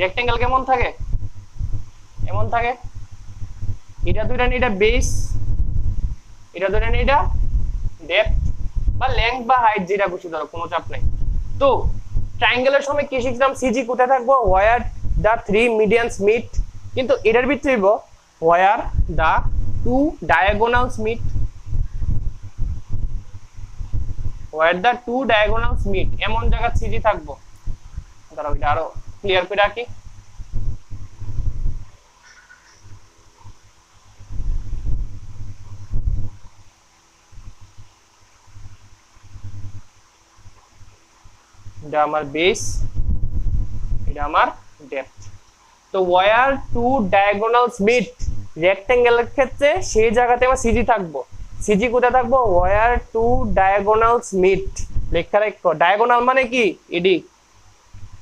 Speaker 1: রেক্টেঙ্গেল কেমন থাকে এমন থাকে এটা দুইটা নি এটা বেস এটা দুইটা নি এটা ডেপথ বা লেংথ বা হাইট যেটা খুশি ধরো কোনো চাপ নাই তো ট্রায়াঙ্গেলের সময় কি শিখলাম সিজি কোথায় থাকবো হোয়ার দা 3 মিডিয়ানস মিট কিন্তু এটার ভিতরে হইব হোয়ার দা 2 ডায়াগোনালস মিট হোয়ার দা 2 ডায়াগোনালস মিট এমন জায়গা সিজি থাকবো দাঁড়াও এটা আরো ক্লিয়ার করে রাখি এটা আমার বেস এটা আমার ডেপথ তো ওয়্যার টু ডায়াগোনালস মিট রেক্টেঙ্গেলের ক্ষেত্রে সেই জায়গাতে আমার সিজি থাকবো সিজি কোথায় থাকবো ওয়্যার টু ডায়াগোনালস মিট লেখা রাখো ডায়াগোনাল মানে কি AD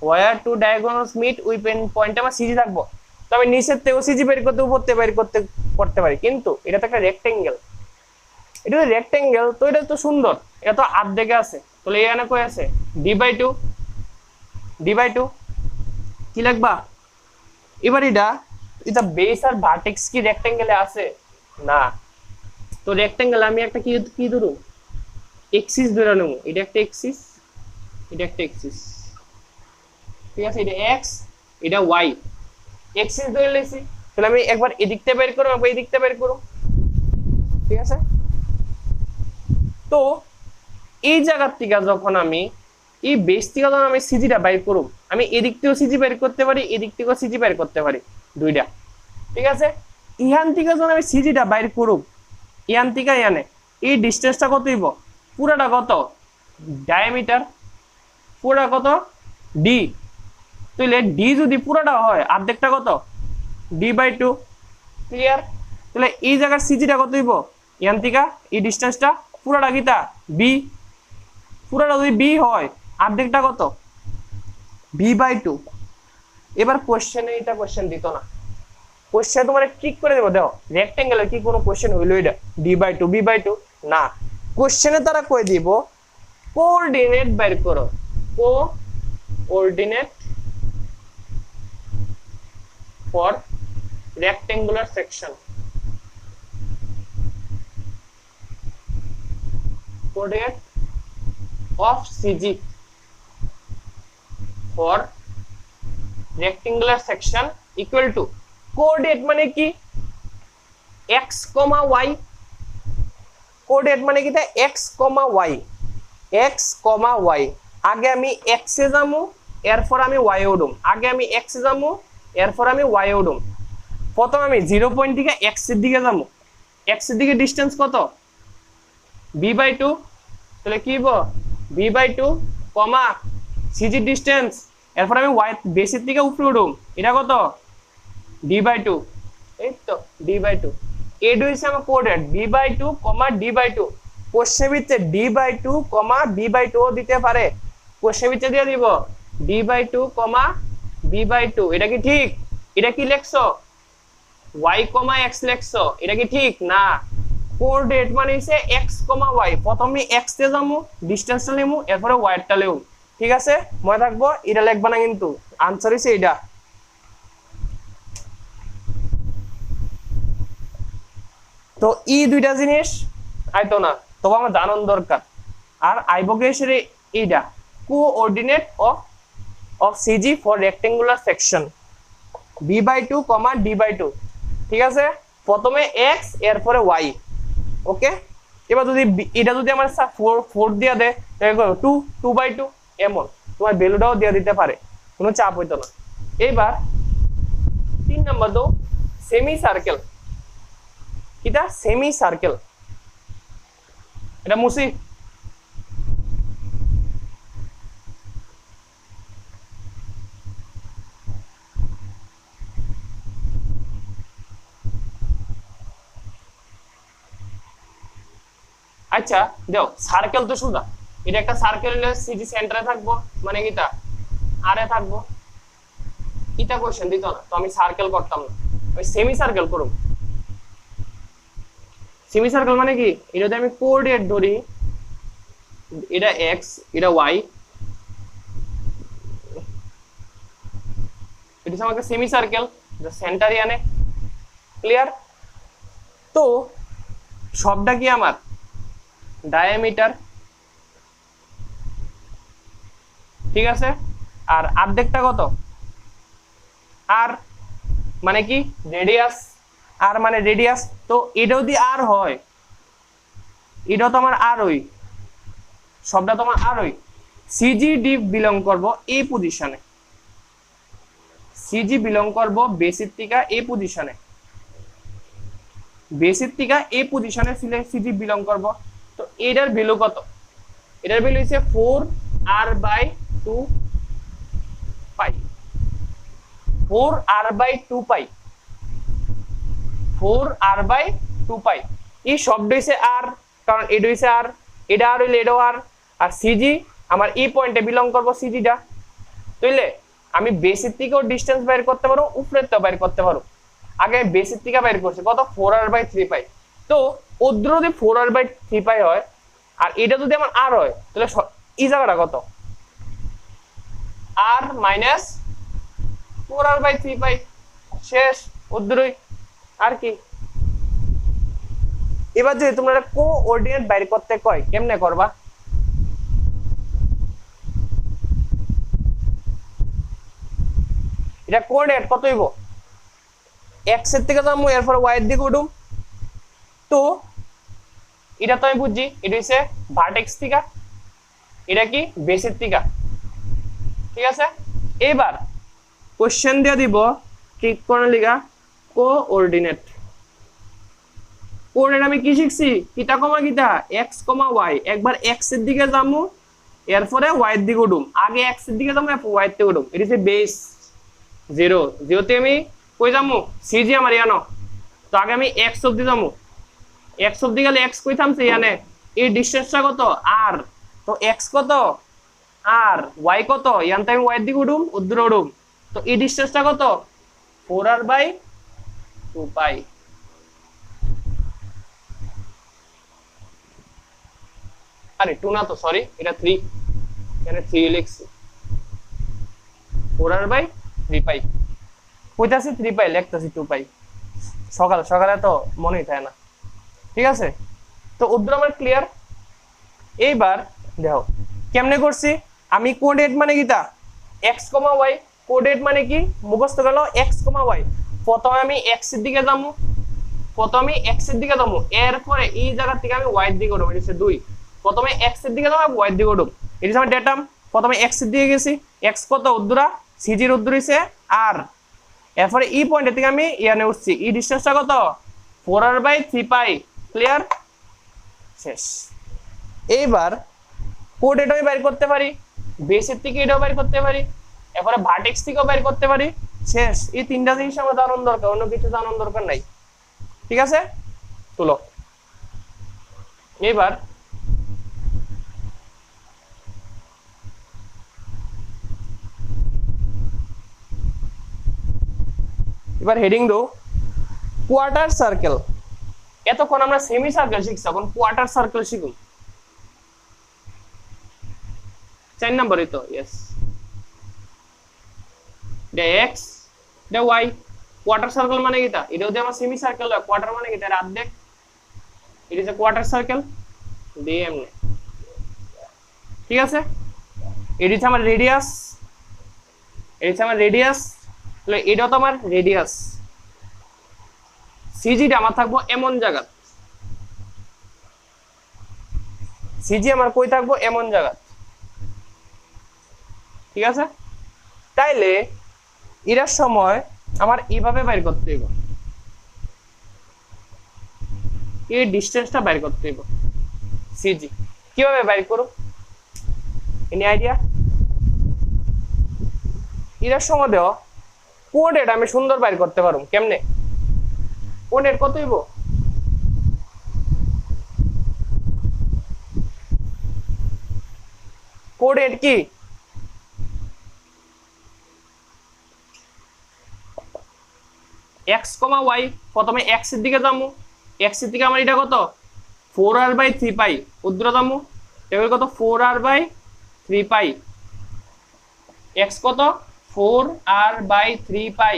Speaker 1: where two diagonals meet উই পয়েন্টে আমার সিজি থাকবো তো আমি নিচের থেকেও সিজি বের করতে উপরতে বের করতে পারি কিন্তু এটা তো একটা রেক্টেঙ্গেল এটা তো রেক্টেঙ্গেল তো এটা তো সুন্দর এটা তো অর্ধেকে আছে তাহলে এখানে কই আছে d/2 কি লিখবা এবার এটা বেস আর ভার্টেক্স কি রেক্টেঙ্গেলে আছে না তো রেক্টেঙ্গেল আমি একটা কি ধরু এক্সিস ধরে নেব এটা একটা এক্সিস এটা একটা এক্সিস ঠিক আছে এটা এক্স এটা ওয়াই এক্সিস ধরে লইছি তাহলে আমি একবার এদিকটা বের করব একবার এদিকটা বের করব ঠিক আছে তো এই জায়গা থেকে যখন আমি এই বেস থেকে যখন আমি সিজিটা বাইর করব আমি এদিক থেকেও সিজি বের করতে পারি এদিক থেকেও সিজি বের করতে পারি দুইটা ঠিক আছে ইহান থেকে যখন আমি সিজিটা বাইর করব ইয়ান থেকে ইয়ানে এই ডিসটেন্সটা কত হইব পুরাটা কত ডায়ামিটার পুরা কত ডি তাহলে ডি যদি পুরাটা হয় অর্ধেকটা কত d/2 ক্লিয়ার তাহলে এই জায়গার সিজিটা কত হইব ইয়ান থেকে এই ডিসটেন্সটা পুরাটা কিটা বি পুরাটা যদি বি হয় অর্ধেকটা কত b/2 এবার কোশ্চেনে এটা কোশ্চেন দিত না কোশ্চেন তোমার ঠিক করে দেব দেখো রেক্টেঙ্গেলের কি কোনো কোশ্চেন হইলো এটা d/2 b/2 না কোশ্চেনে তারা কই দিব কোঅর্ডিনেট বের করো coordinate for rectangular section coordinate of CG for rectangular section equal to coordinate মানে কি x, y coordinate মানে কি x, y x, y আগে আমি x এ যামু এরপর আমি y এ উঠুম আগে আমি x এ যামু এরপর আমি y এ উঠুম প্রথম আমি 0 পয়েন্ট থেকে x এর দিকে যাবো x এর দিকে ডিসটেন্স কত b/2 তাহলে কি হবো b/2 কমা cg ডিসটেন্স এরপর আমি y বেসের দিকে উপরে উঠুম এটা কত d/2 এই তো d/2 এডু হইছে আমার কোঅর্ডিনেট b/2 d/2 কোশ্চেন ভিতরে d/2 b/2 ও দিতে পারে কোশ্চেন ভিতরে দিয়ে দিব d/2 b/2 এটা কি ঠিক এটা কি লেখছো y, x লেখছো এটা কি ঠিক না কোঅর্ডিনেট মানে হইছে x, y প্রথমে x তে যামু ডিসটেন্সটা নেমু এরপরে y টা নেমু ঠিক আছে, মনে থাকবো, এটা লিখবা না কিন্তু, আনসার হইছে এটা। তো এই দুইটা জিনিস আইতো না, তবে আমার জানান দরকার। আর আইবগেশের এইটা coordinate of CG for rectangular section b/2, d/2, ঠিক আছে। প্রথমে x এরপরে y, ওকে। এবার যদি এটা যদি আমার 4 দিয়া দেয় তাহলে 2/2 এমন তোমার ভ্যালুটাও দিয়ে দিতে পারে, কোনো চাপ হইতো না। এবার 3 নাম্বার দাও, সেমি সার্কেল। কিটা সেমি সার্কেল, এটা মুসি। আচ্ছা দাও, সার্কেল তো শুধু এটা একটা সার্কেল হলে সিজি সেন্টারে থাকবো, মানে কিটা আরে থাকবো, ইটা কোশ্চেন দিত না, তো আমি সার্কেল করতাম না, ওই সেমি সার্কেল করুম। সেমি সার্কেল মানে কি, এটা যদি আমি কোঅর্ডিনেট ধরি, এটা x এটা y, এটা আমাকে সেমি সার্কেল, এটা সেন্টারে আনে, ক্লিয়ার। তো সবটা কি আমার ডায়ামিটার, ঠিক আছে। আর অর্ধেকটা কত, আর মানে কি রেডিয়াস, আর মানে রেডিয়াস। তো এটা যদি আর হয়, এটা তো আমার আর ওই সবটা তোমার আর ওই সিজি ডি বিলং করব এই পজিশনে, সিজি বিলং করব বেসিক থেকে এই পজিশনে, বেসিক থেকে এই পজিশনে সিজি বিলং করব। তো এটার ভ্যালু কত, এটার ভ্যালু হচ্ছে 4r/2 পাই, 4r/2 পাই, 4r/2 পাই। এই শব্দ হইছে আর, কারণ এটা হইছে আর, এটা আর হইলে এটাও আর সিজি আমার এই পয়েন্টে বিলং করব সিজিটা, বুঝলে। আমি বেসিক থেকেও ডিসটেন্স বাইর করতে পারো, উপরের থেকে বাইর করতে পারো। আগে আমি বেসিক থেকে বাইর করছি কত, 4r/3 পাই। তো ওদ্র যদি 4r/3 পাই হয়, আর এটা যদি আমার আর হয়, তাহলে এই জায়গাটা কত, আর মাইনাস 4r/3 পাই, শেষ ওদ্রই, আর কি। এবার যদি তোমরা কোঅর্ডিনেট বাইর করতে কয়, কেমনে করবা, এটা কোঅর্ডিনেট কত হইব, x এর থেকে যাবো এরপর y এর দিকে উঠুম। তো এটা তো আমি বুঝছি, এটা হচ্ছে ভার্টেক্স থেকে, এটা কি বেসের থেকে, ঠিক আছে। এবার কোশ্চেন দিয়ে দিব কি কোন লিগা, কোঅর্ডিনেট। কোঅর্ডিনেট আমি কি শিখছি, কিটা কমা কিটা, x, y, একবার x এর দিকে যাবো এরপরে y এর দিকে উঠুম, আগে x এর দিকে যাবো এরপর y এর দিকে উঠুম, এটা হচ্ছে বেস 0। যেহেতু আমি কই যাবো, সিজি আমার ইয়ানো, তো আগে আমি x অবধি যাবো, x অবধি গেলে x কই থামছে ইয়ানে, এই ডিসটেন্সটা কত আর, তো x কত আর y কত, ইয়ানতে আমি y এর দিকে উঠুম, উদ্দূরে উঠুম। তো এই ডিসটেন্সটা কত, 4r/2 পাই। আরে 2 না তো, সরি, এটা 3, এখানে 3 লিখছি, 4r/3 পাই, কইতাছি 3 পাই, লিখতাছি 2 পাই, সকাল সকালে তো মনেই থাকে না, ঠিক আছে। তো উদ্দূর আমার ক্লিয়ার। এইবার দেখো কেমনে করছি, আমি কোঅর্ডিনেট মানে কিটা, x, y, কোঅর্ডিনেট মানে কি মুখস্থ গেল, x, y। প্রথমে আমি x এর দিকে যাবো, প্রথমে x এর দিকে যাবো, এরপরে এই জায়গা থেকে আমি y এর দিকে উঠবো, এটা হচ্ছে 2। প্রথমে x এর দিকে যাবো, y এর দিকে উঠবো, এটা হচ্ছে আমার ডেটাম। প্রথমে x এর দিকে গেছি, x কত উদ্দূরা, সিজির উদ্দূর হইছে আর, এরপরে এই পয়েন্টের থেকে আমি ইয়ানে উঠছি, এই ডিসটেন্সটা কত, 4r/3 পাই, ক্লিয়ার, শেষ। এইবার কোঅর্ডিনেটও বের করতে পারি, বেসের থেকে এটাও বের করতে পারি, এরপরে ভার্টেক্স থেকেও বের করতে পারি, শেষ। এই তিনটা জিনিস আমার জানার দরকার, অন্য কিছু জানার দরকার নাই, ঠিক আছে। তুলো এবার হেডিং দো কোয়ার্টার সার্কেল। এতক্ষণ আমরা সেমি সার্কেল শিখছি, এখন কোয়ার্টার সার্কেল শিখুন। 4 নম্বরই তো यस এটা x এটা y কোয়ার্টার সার্কেল মানে কিটা এটা যদি আমার সেমি সার্কেল হয় কোয়ার্টার মানে কিটা অর্ধেক ইট is a quarter circle dm ঠিক আছে এটা হচ্ছে আমার রেডিয়াস তাহলে এটা তো আমার রেডিয়াস সিজিটা আমার থাকবো এমন জায়গা সিজি আমার কই থাকবো এমন জায়গা ঠিক আছে তাইলে এর সময় আমার এইভাবে বাইর করতে হইব এই ডিসটেন্সটা বাইর করতে হইব সিজি কিভাবে বাইর করব এনি আইডিয়া এর সময় দেও কোঅর্ডিনেট আমি সুন্দর বাইর করতে পারুম কেমনে কোঅর্ডিনেট কত হইব কোঅর্ডিনেট কি x, y প্রথমে x এর দিকে যামু x এর দিকে আমার এটা কত 4r/3 পাই উদ্র যামু এটা কত 4r/3 পাই x কত 4r/3 পাই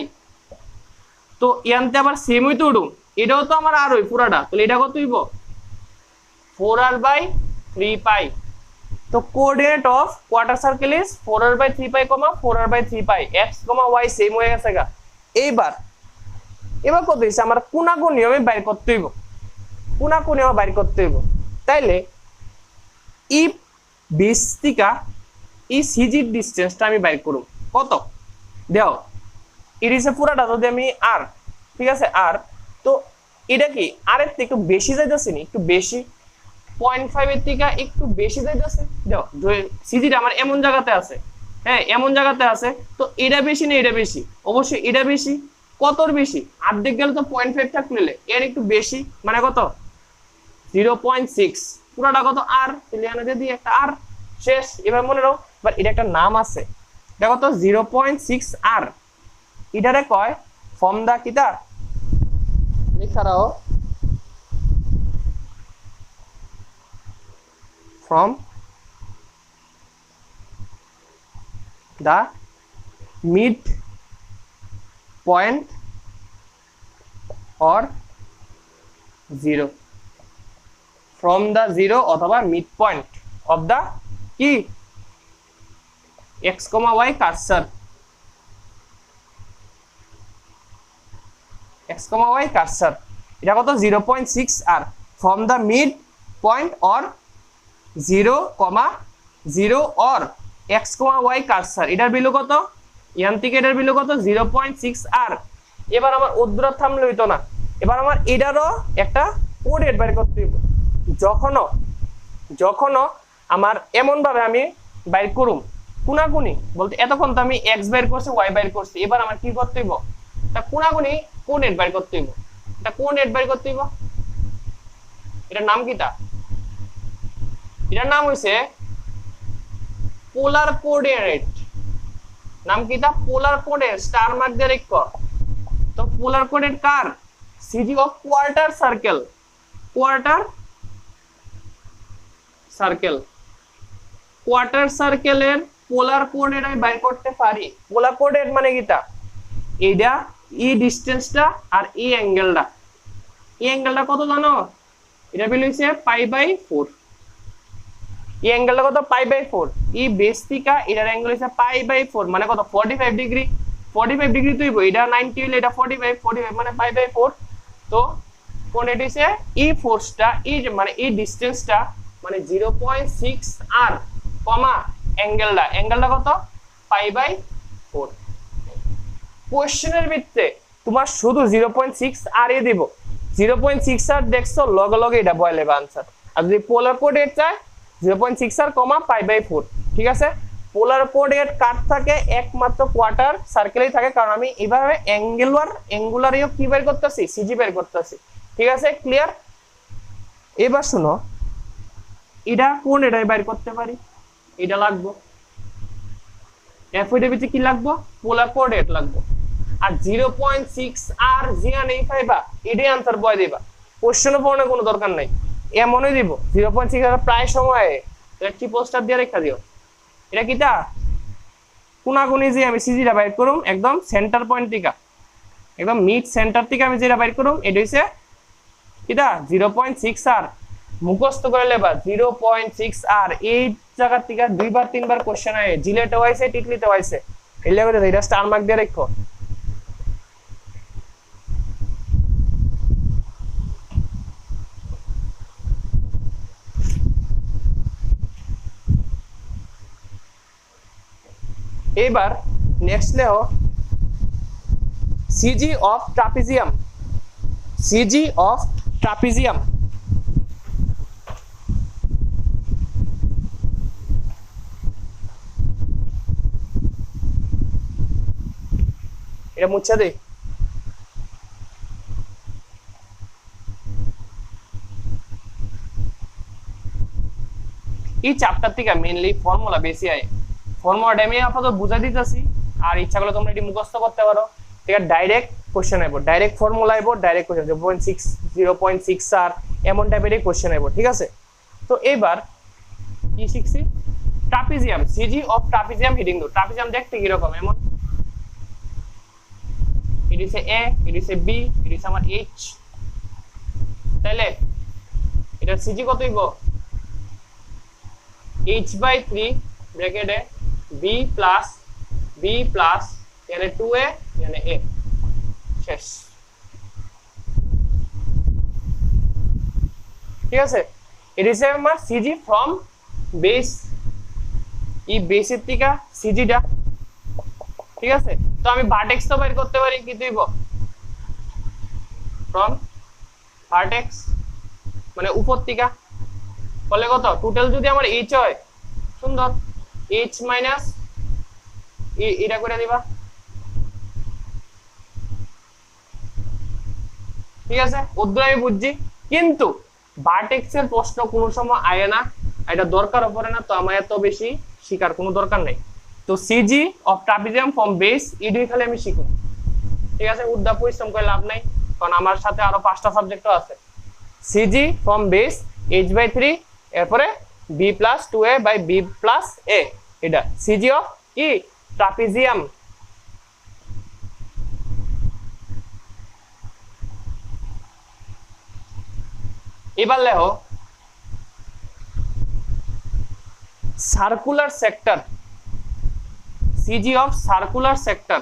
Speaker 1: তো ইয়ানতে আবার সেম হইতে উঠুম এটাও তো আমার আর হই পুরাটা তাহলে এটা কত হইব 4r/3 পাই তো coordinate of quarter circle is 4r/3 pi, 4r/3 pi x, y same হয়ে গেছে গা এবার কত হইছে আমার কোণাকুণি আমি বাইর করতে হইব কোণাকুণি আমি বাইর করতে হইব তাইলে ই বিস্তিকা ই সিজি ডিসটেন্সটা আমি বাইর করব কত দাও ইট ইজ এ পুরাটা যদি আমি আর ঠিক আছে আর তো এটা কি আর এর থেকে একটু বেশি যাইতাছে নি একটু বেশি 0.5 এর থেকে একটু বেশি যাইতাছে দাও সিজিটা আমার এমন জায়গাতে আছে হ্যাঁ এমন জায়গাতে আছে তো এটা বেশি না এটা বেশি অবশ্যই এটা বেশি কতর বেশি অর্ধেক গেলে তো 0.5 থাকলে এর একটু বেশি মানে কত 0.6 পুরাটা কত আর তাহলে যদি একটা আর শেষ এবার মনে রাখো বাট এটা একটা নাম আছে এটা কত 0.6 আর এটারে কয় ফর্ম দা কিটা লেখা রাও from the mid point or zero from the zero অথবা mid point of the কি x, y cursor x, y cursor এটা কত 0.6 আর from the mid point or 0, 0 or x, y cursor এটার ভ্যালু কত ইয়ান থেকে এটার ভ্যালু কত 0.6 আর এবার আমার উদ্দূর থামলে হইতো না এবার আমার এটারও একটা কোঅর্ডিনেট বের করতে হবে যখনও আমার এমন ভাবে আমি বাইর করুম কোণাকুণি বলতে এতক্ষণ তো আমি x বের করছি y বের করছি এবার আমার কি করতে হইব এটা কোণাকুণি কোঅর্ডিনেট বের করতে হইব এটা কোঅর্ডিনেট বের করতে হইব এটার নাম কিটা এটার নাম হইছে পোলার কোঅর্ডিনেট নাম কিটা পোলার কোঅর্ডিনেট স্টার মার্ক দিয়ে রাখো তো polar coordinate car CG of quarter সার্কেলের পোলার কোঅর্ডিনেট আমি বাইর করতে পারি পোলার কোঅর্ডিনেট মানে কিটা এইটা ই ডিসটেন্সটা আর ই অ্যাঙ্গেলটা কত জানো এটা ভ্যালু হইছে π/4 এই অ্যাঙ্গেলটা কত π/4 এই বেস থেকে এটার অ্যাঙ্গেল হইছে π/4 মানে কত 45 ডিগ্রি তুইব এটা 90 হইলে এটা 45 মানে π/4 তো কোন এটা হইছে এই ফোর্সটা এই মানে এই ডিসটেন্সটা মানে 0.6 আর কমা অ্যাঙ্গেলটা কত π/4 কোশ্চেনের ভিতরে তোমার শুধু 0.6 আর এ দিব 0.6 আর দেখছো লগে এটা বলে आंसर আর যদি পোলার কোঅর্ডিনেট চাই 0.6 আর কমা π/4 ঠিক আছে পোলার কোঅর্ডিনেট কাট থাকে একমাত্র কোয়ার্টার সার্কেলেই থাকে কারণ আমি এইভাবে অ্যাঙ্গুলারিও কি বের করতেছি সিজি বের করতেছি ঠিক আছে ক্লিয়ার এবার শুনো এটা কোন এটাই বের করতে পারি এটা লাগবে এফওডিবিতে কি লাগবে পোলার কোঅর্ডিনেট লাগবে আর 0.6 আর জিয়া নেই পাইবা এটাই आंसर বয় দিবা কোশ্চেন পড়ানোর কোনো দরকার নাই এমনই দিব 0.6 আর প্রায় সময়ে একটি পোস্টার দিয়ে রেখা দিও এটা কিটা কোনাকুনি যে আমি সিজিটা বাইর করুম একদম সেন্টার পয়েন্ট থেকে একদম মিড সেন্টার থেকে আমি যেটা বাইর করুম এটা হইছে কিটা 0.6 আর মুখস্থ করে লেবা 0.6 আর এই জায়গা থেকে দুইবার তিনবার কোশ্চেন আয় জিলেটে হইছে টিকলিতে হইছে এই লাগা এটা স্টার মার্ক দিয়ে রাখো এবার নেক্সট লেও CG of trapezium CG of trapezium এটা মুছে দে এই চ্যাপ্টার থেকে মেইনলি ফর্মুলা বেশি আয় ফর্মুলাটা আমি আপাতত বুঝাই দিতেছি আর ইচ্ছা করলে তোমরা এটি মুখস্থ করতে পারো ঠিক আছে ডাইরেক্ট কোশ্চেন আইবো ডাইরেক্ট ফর্মুলা আইবো ডাইরেক্ট কোশ্চেন 0.6 আর এমন টাইপেরই কোশ্চেন আইবো ঠিক আছে তো এবার কি শিখছি trapezium CG of trapezium hiding দো ট্রাপিজিয়াম দেখতে কি রকম এমন it is a it is a b it is আমার h তাহলে এটা সিজি কত হইব h/3 ব্র্যাকেটে b plus यानी 2a यानी a শেষ ঠিক আছে it is আমার সিজি from base এই বেসের থেকে সিজিটা ঠিক আছে তো আমি ভার্টেক্স তো বের করতে পারি কি দিব from vertex মানে উপর থেকে বলে কত টোটাল যদি আমার h হয় সুন্দর h মাইনাস এটা করে দিবা ঠিক আছে ওদ্দুর আমি বুঝছি কিন্তু ভার্টেক্সের প্রশ্ন কোনো সময় আয় না এটা দরকার পড়ে না তো আমার এত বেশি শিকার কোনো দরকার নেই তো CG of trapezium from base AD খালি আমি শিখব ঠিক আছে উদ্দা পরিশ্রম করে লাভ নাই কারণ আমার সাথে আরো 5টা সাবজেক্টও আছে সিজি ফ্রম বেস h/3 এরপরে b plus 2a by b plus a এটা সিজি অফ কি ট্রাপিজিয়াম এবার লেখো circular sector CG of circular sector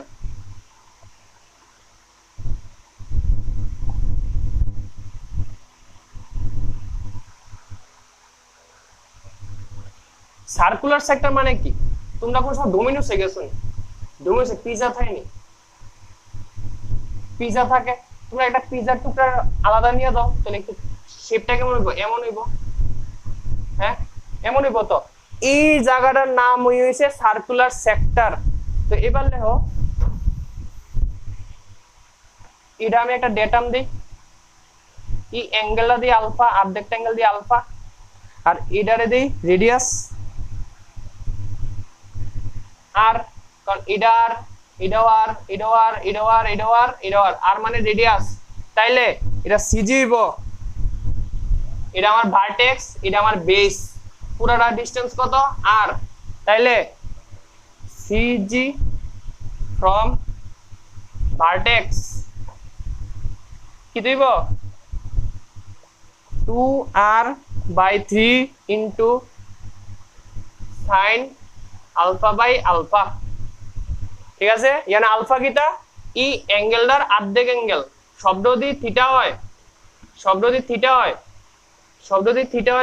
Speaker 1: circular sector মানে কি তোমরা কোন সময় ডোমিনোসে গেছো নি ডোমিনোসে পিজা থাকেনি পিজা থাকে তোমরা একটা পিজার টুকরা আলাদা নিয়ে দাও তাহলে একটু শেপটা কেমন হইব এমন হইব হ্যাঁ এমন হইব তো এই জায়গাটার নাম হইছে সার্কুলার সেক্টর তো এবার লেখো এটা আমি একটা ডেটাম দেই এই অ্যাঙ্গেলটা দিই আলফা অর্ধেকটা অ্যাঙ্গেল দিই আলফা আর এটারে দেই রেডিয়াস আর কারণ এডার আর মানে রেডিয়াস তাইলে এটা সিজি হইব এটা আমার ভার্টেক্স এটা আমার বেস পুরাটা ডিসটেন্স কত আর তাইলে সিজি ফ্রম ভার্টেক্স কি দিব 2r/3 into sin alpha by alpha ঠিক আছে ইয়ানি আলফা কিটা ই অ্যাঙ্গেলটার অর্ধেক অ্যাঙ্গেল শব্দ দি থিটা হয়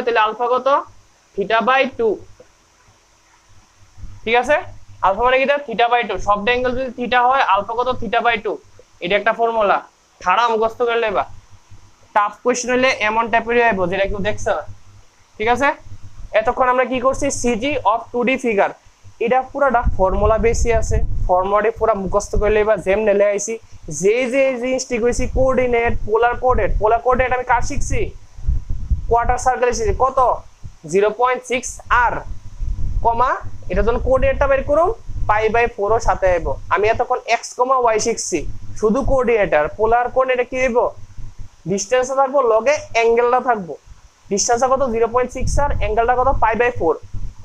Speaker 1: তাহলে আলফা কত θ/2 ঠিক আছে আলফা মানে কিটা θ/2 শব্দ অ্যাঙ্গেল যদি থিটা হয় আলফা কত θ/2 এটা একটা ফর্মুলা ঠাড়া মুখস্থ করে লেবা টাফ কোশ্চেন হলে এমন টাইপেরই আইবো যেটা কেউ দেখছ না ঠিক আছে এতক্ষণ আমরা কি করছি সিজি অফ 2D ফিগার এটা পুরাটা ফর্মুলা বেশি আছে ফর্মুলাটি পুরা মুখস্থ করে লেবা যেমনে লে আইছি যে জিনিসটি কইছি কোঅর্ডিনেট পোলার কোঅর্ডিনেট আমি কার শিখছি কোয়ার্টার সার্কেল শিখছি কত 0.6 আর কমা এটা যখন কোঅর্ডিনেটটা বের করুম π/4 এর সাথে আইবো আমি এতক্ষণ x, y শিখছি শুধু কোঅর্ডিনেটর পোলার কোঅর্ডিনেটে কি হইব ডিসটেন্সটা থাকবো লগে অ্যাঙ্গেলটা থাকবো ডিসটেন্সটা কত 0.6 আর অ্যাঙ্গেলটা কত π/4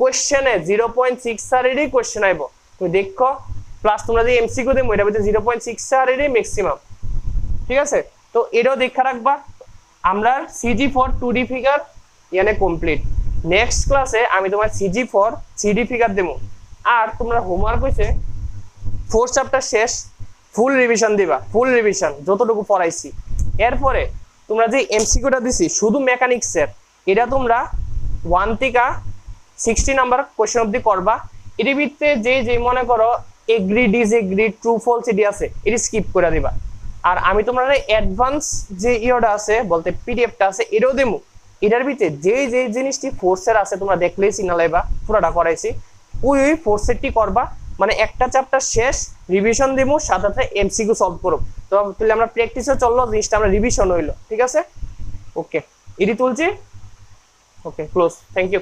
Speaker 1: কোশ্চেনে 0.6 সারেরই কোশ্চেন আইব তুমি দেখো প্লাস তোমরা যে এমসিকিউ দেবো এটা ভিতরে 0.6 সারেরই ম্যাক্সিমাম ঠিক আছে তো এটাও দেখা রাখবা আমরা CG4 2D figure ইয়ানে complete next ক্লাসে আমি তোমার CG4 3D ফিগার দেবো আর তোমরা হোমওয়ার্ক হইছে 4 চ্যাপ্টার শেষ ফুল রিভিশন দিবা ফুল রিভিশন যতটুকু পড়াইছি এরপরে তোমরা যে এমসিকিউটা দিছি শুধু মেকানিক্সের এটা তোমরা 1 থেকে 60 নাম্বার কোশ্চেন অবধি করবা এর ভিতরে যে মনে করো এগ্রি ডিসএগ্রি ট্রু ফলস এটি আছে এটি স্কিপ করে দিবা আর আমি তোমরা অ্যাডভান্স যে ইয়োটা আছে বলতে পিডিএফটা আছে এটাও দেবো এটার ভিতরে যে জিনিসটি ফোর্সের আছে তোমরা দেখলেই সিগনালাইবা পুরোটা করাইছি ওই ফোর্সেরটি করবা মানে একটা চ্যাপ্টার শেষ রিভিশন দেবো সাথে সাথে এমসিকিউ সলভ করব তো তাহলে আমরা প্র্যাকটিসও চললো জিনিসটা আমরা রিভিশন হইলো ঠিক আছে ওকে এটি তুলছি ওকে ক্লোজ থ্যাংক ইউ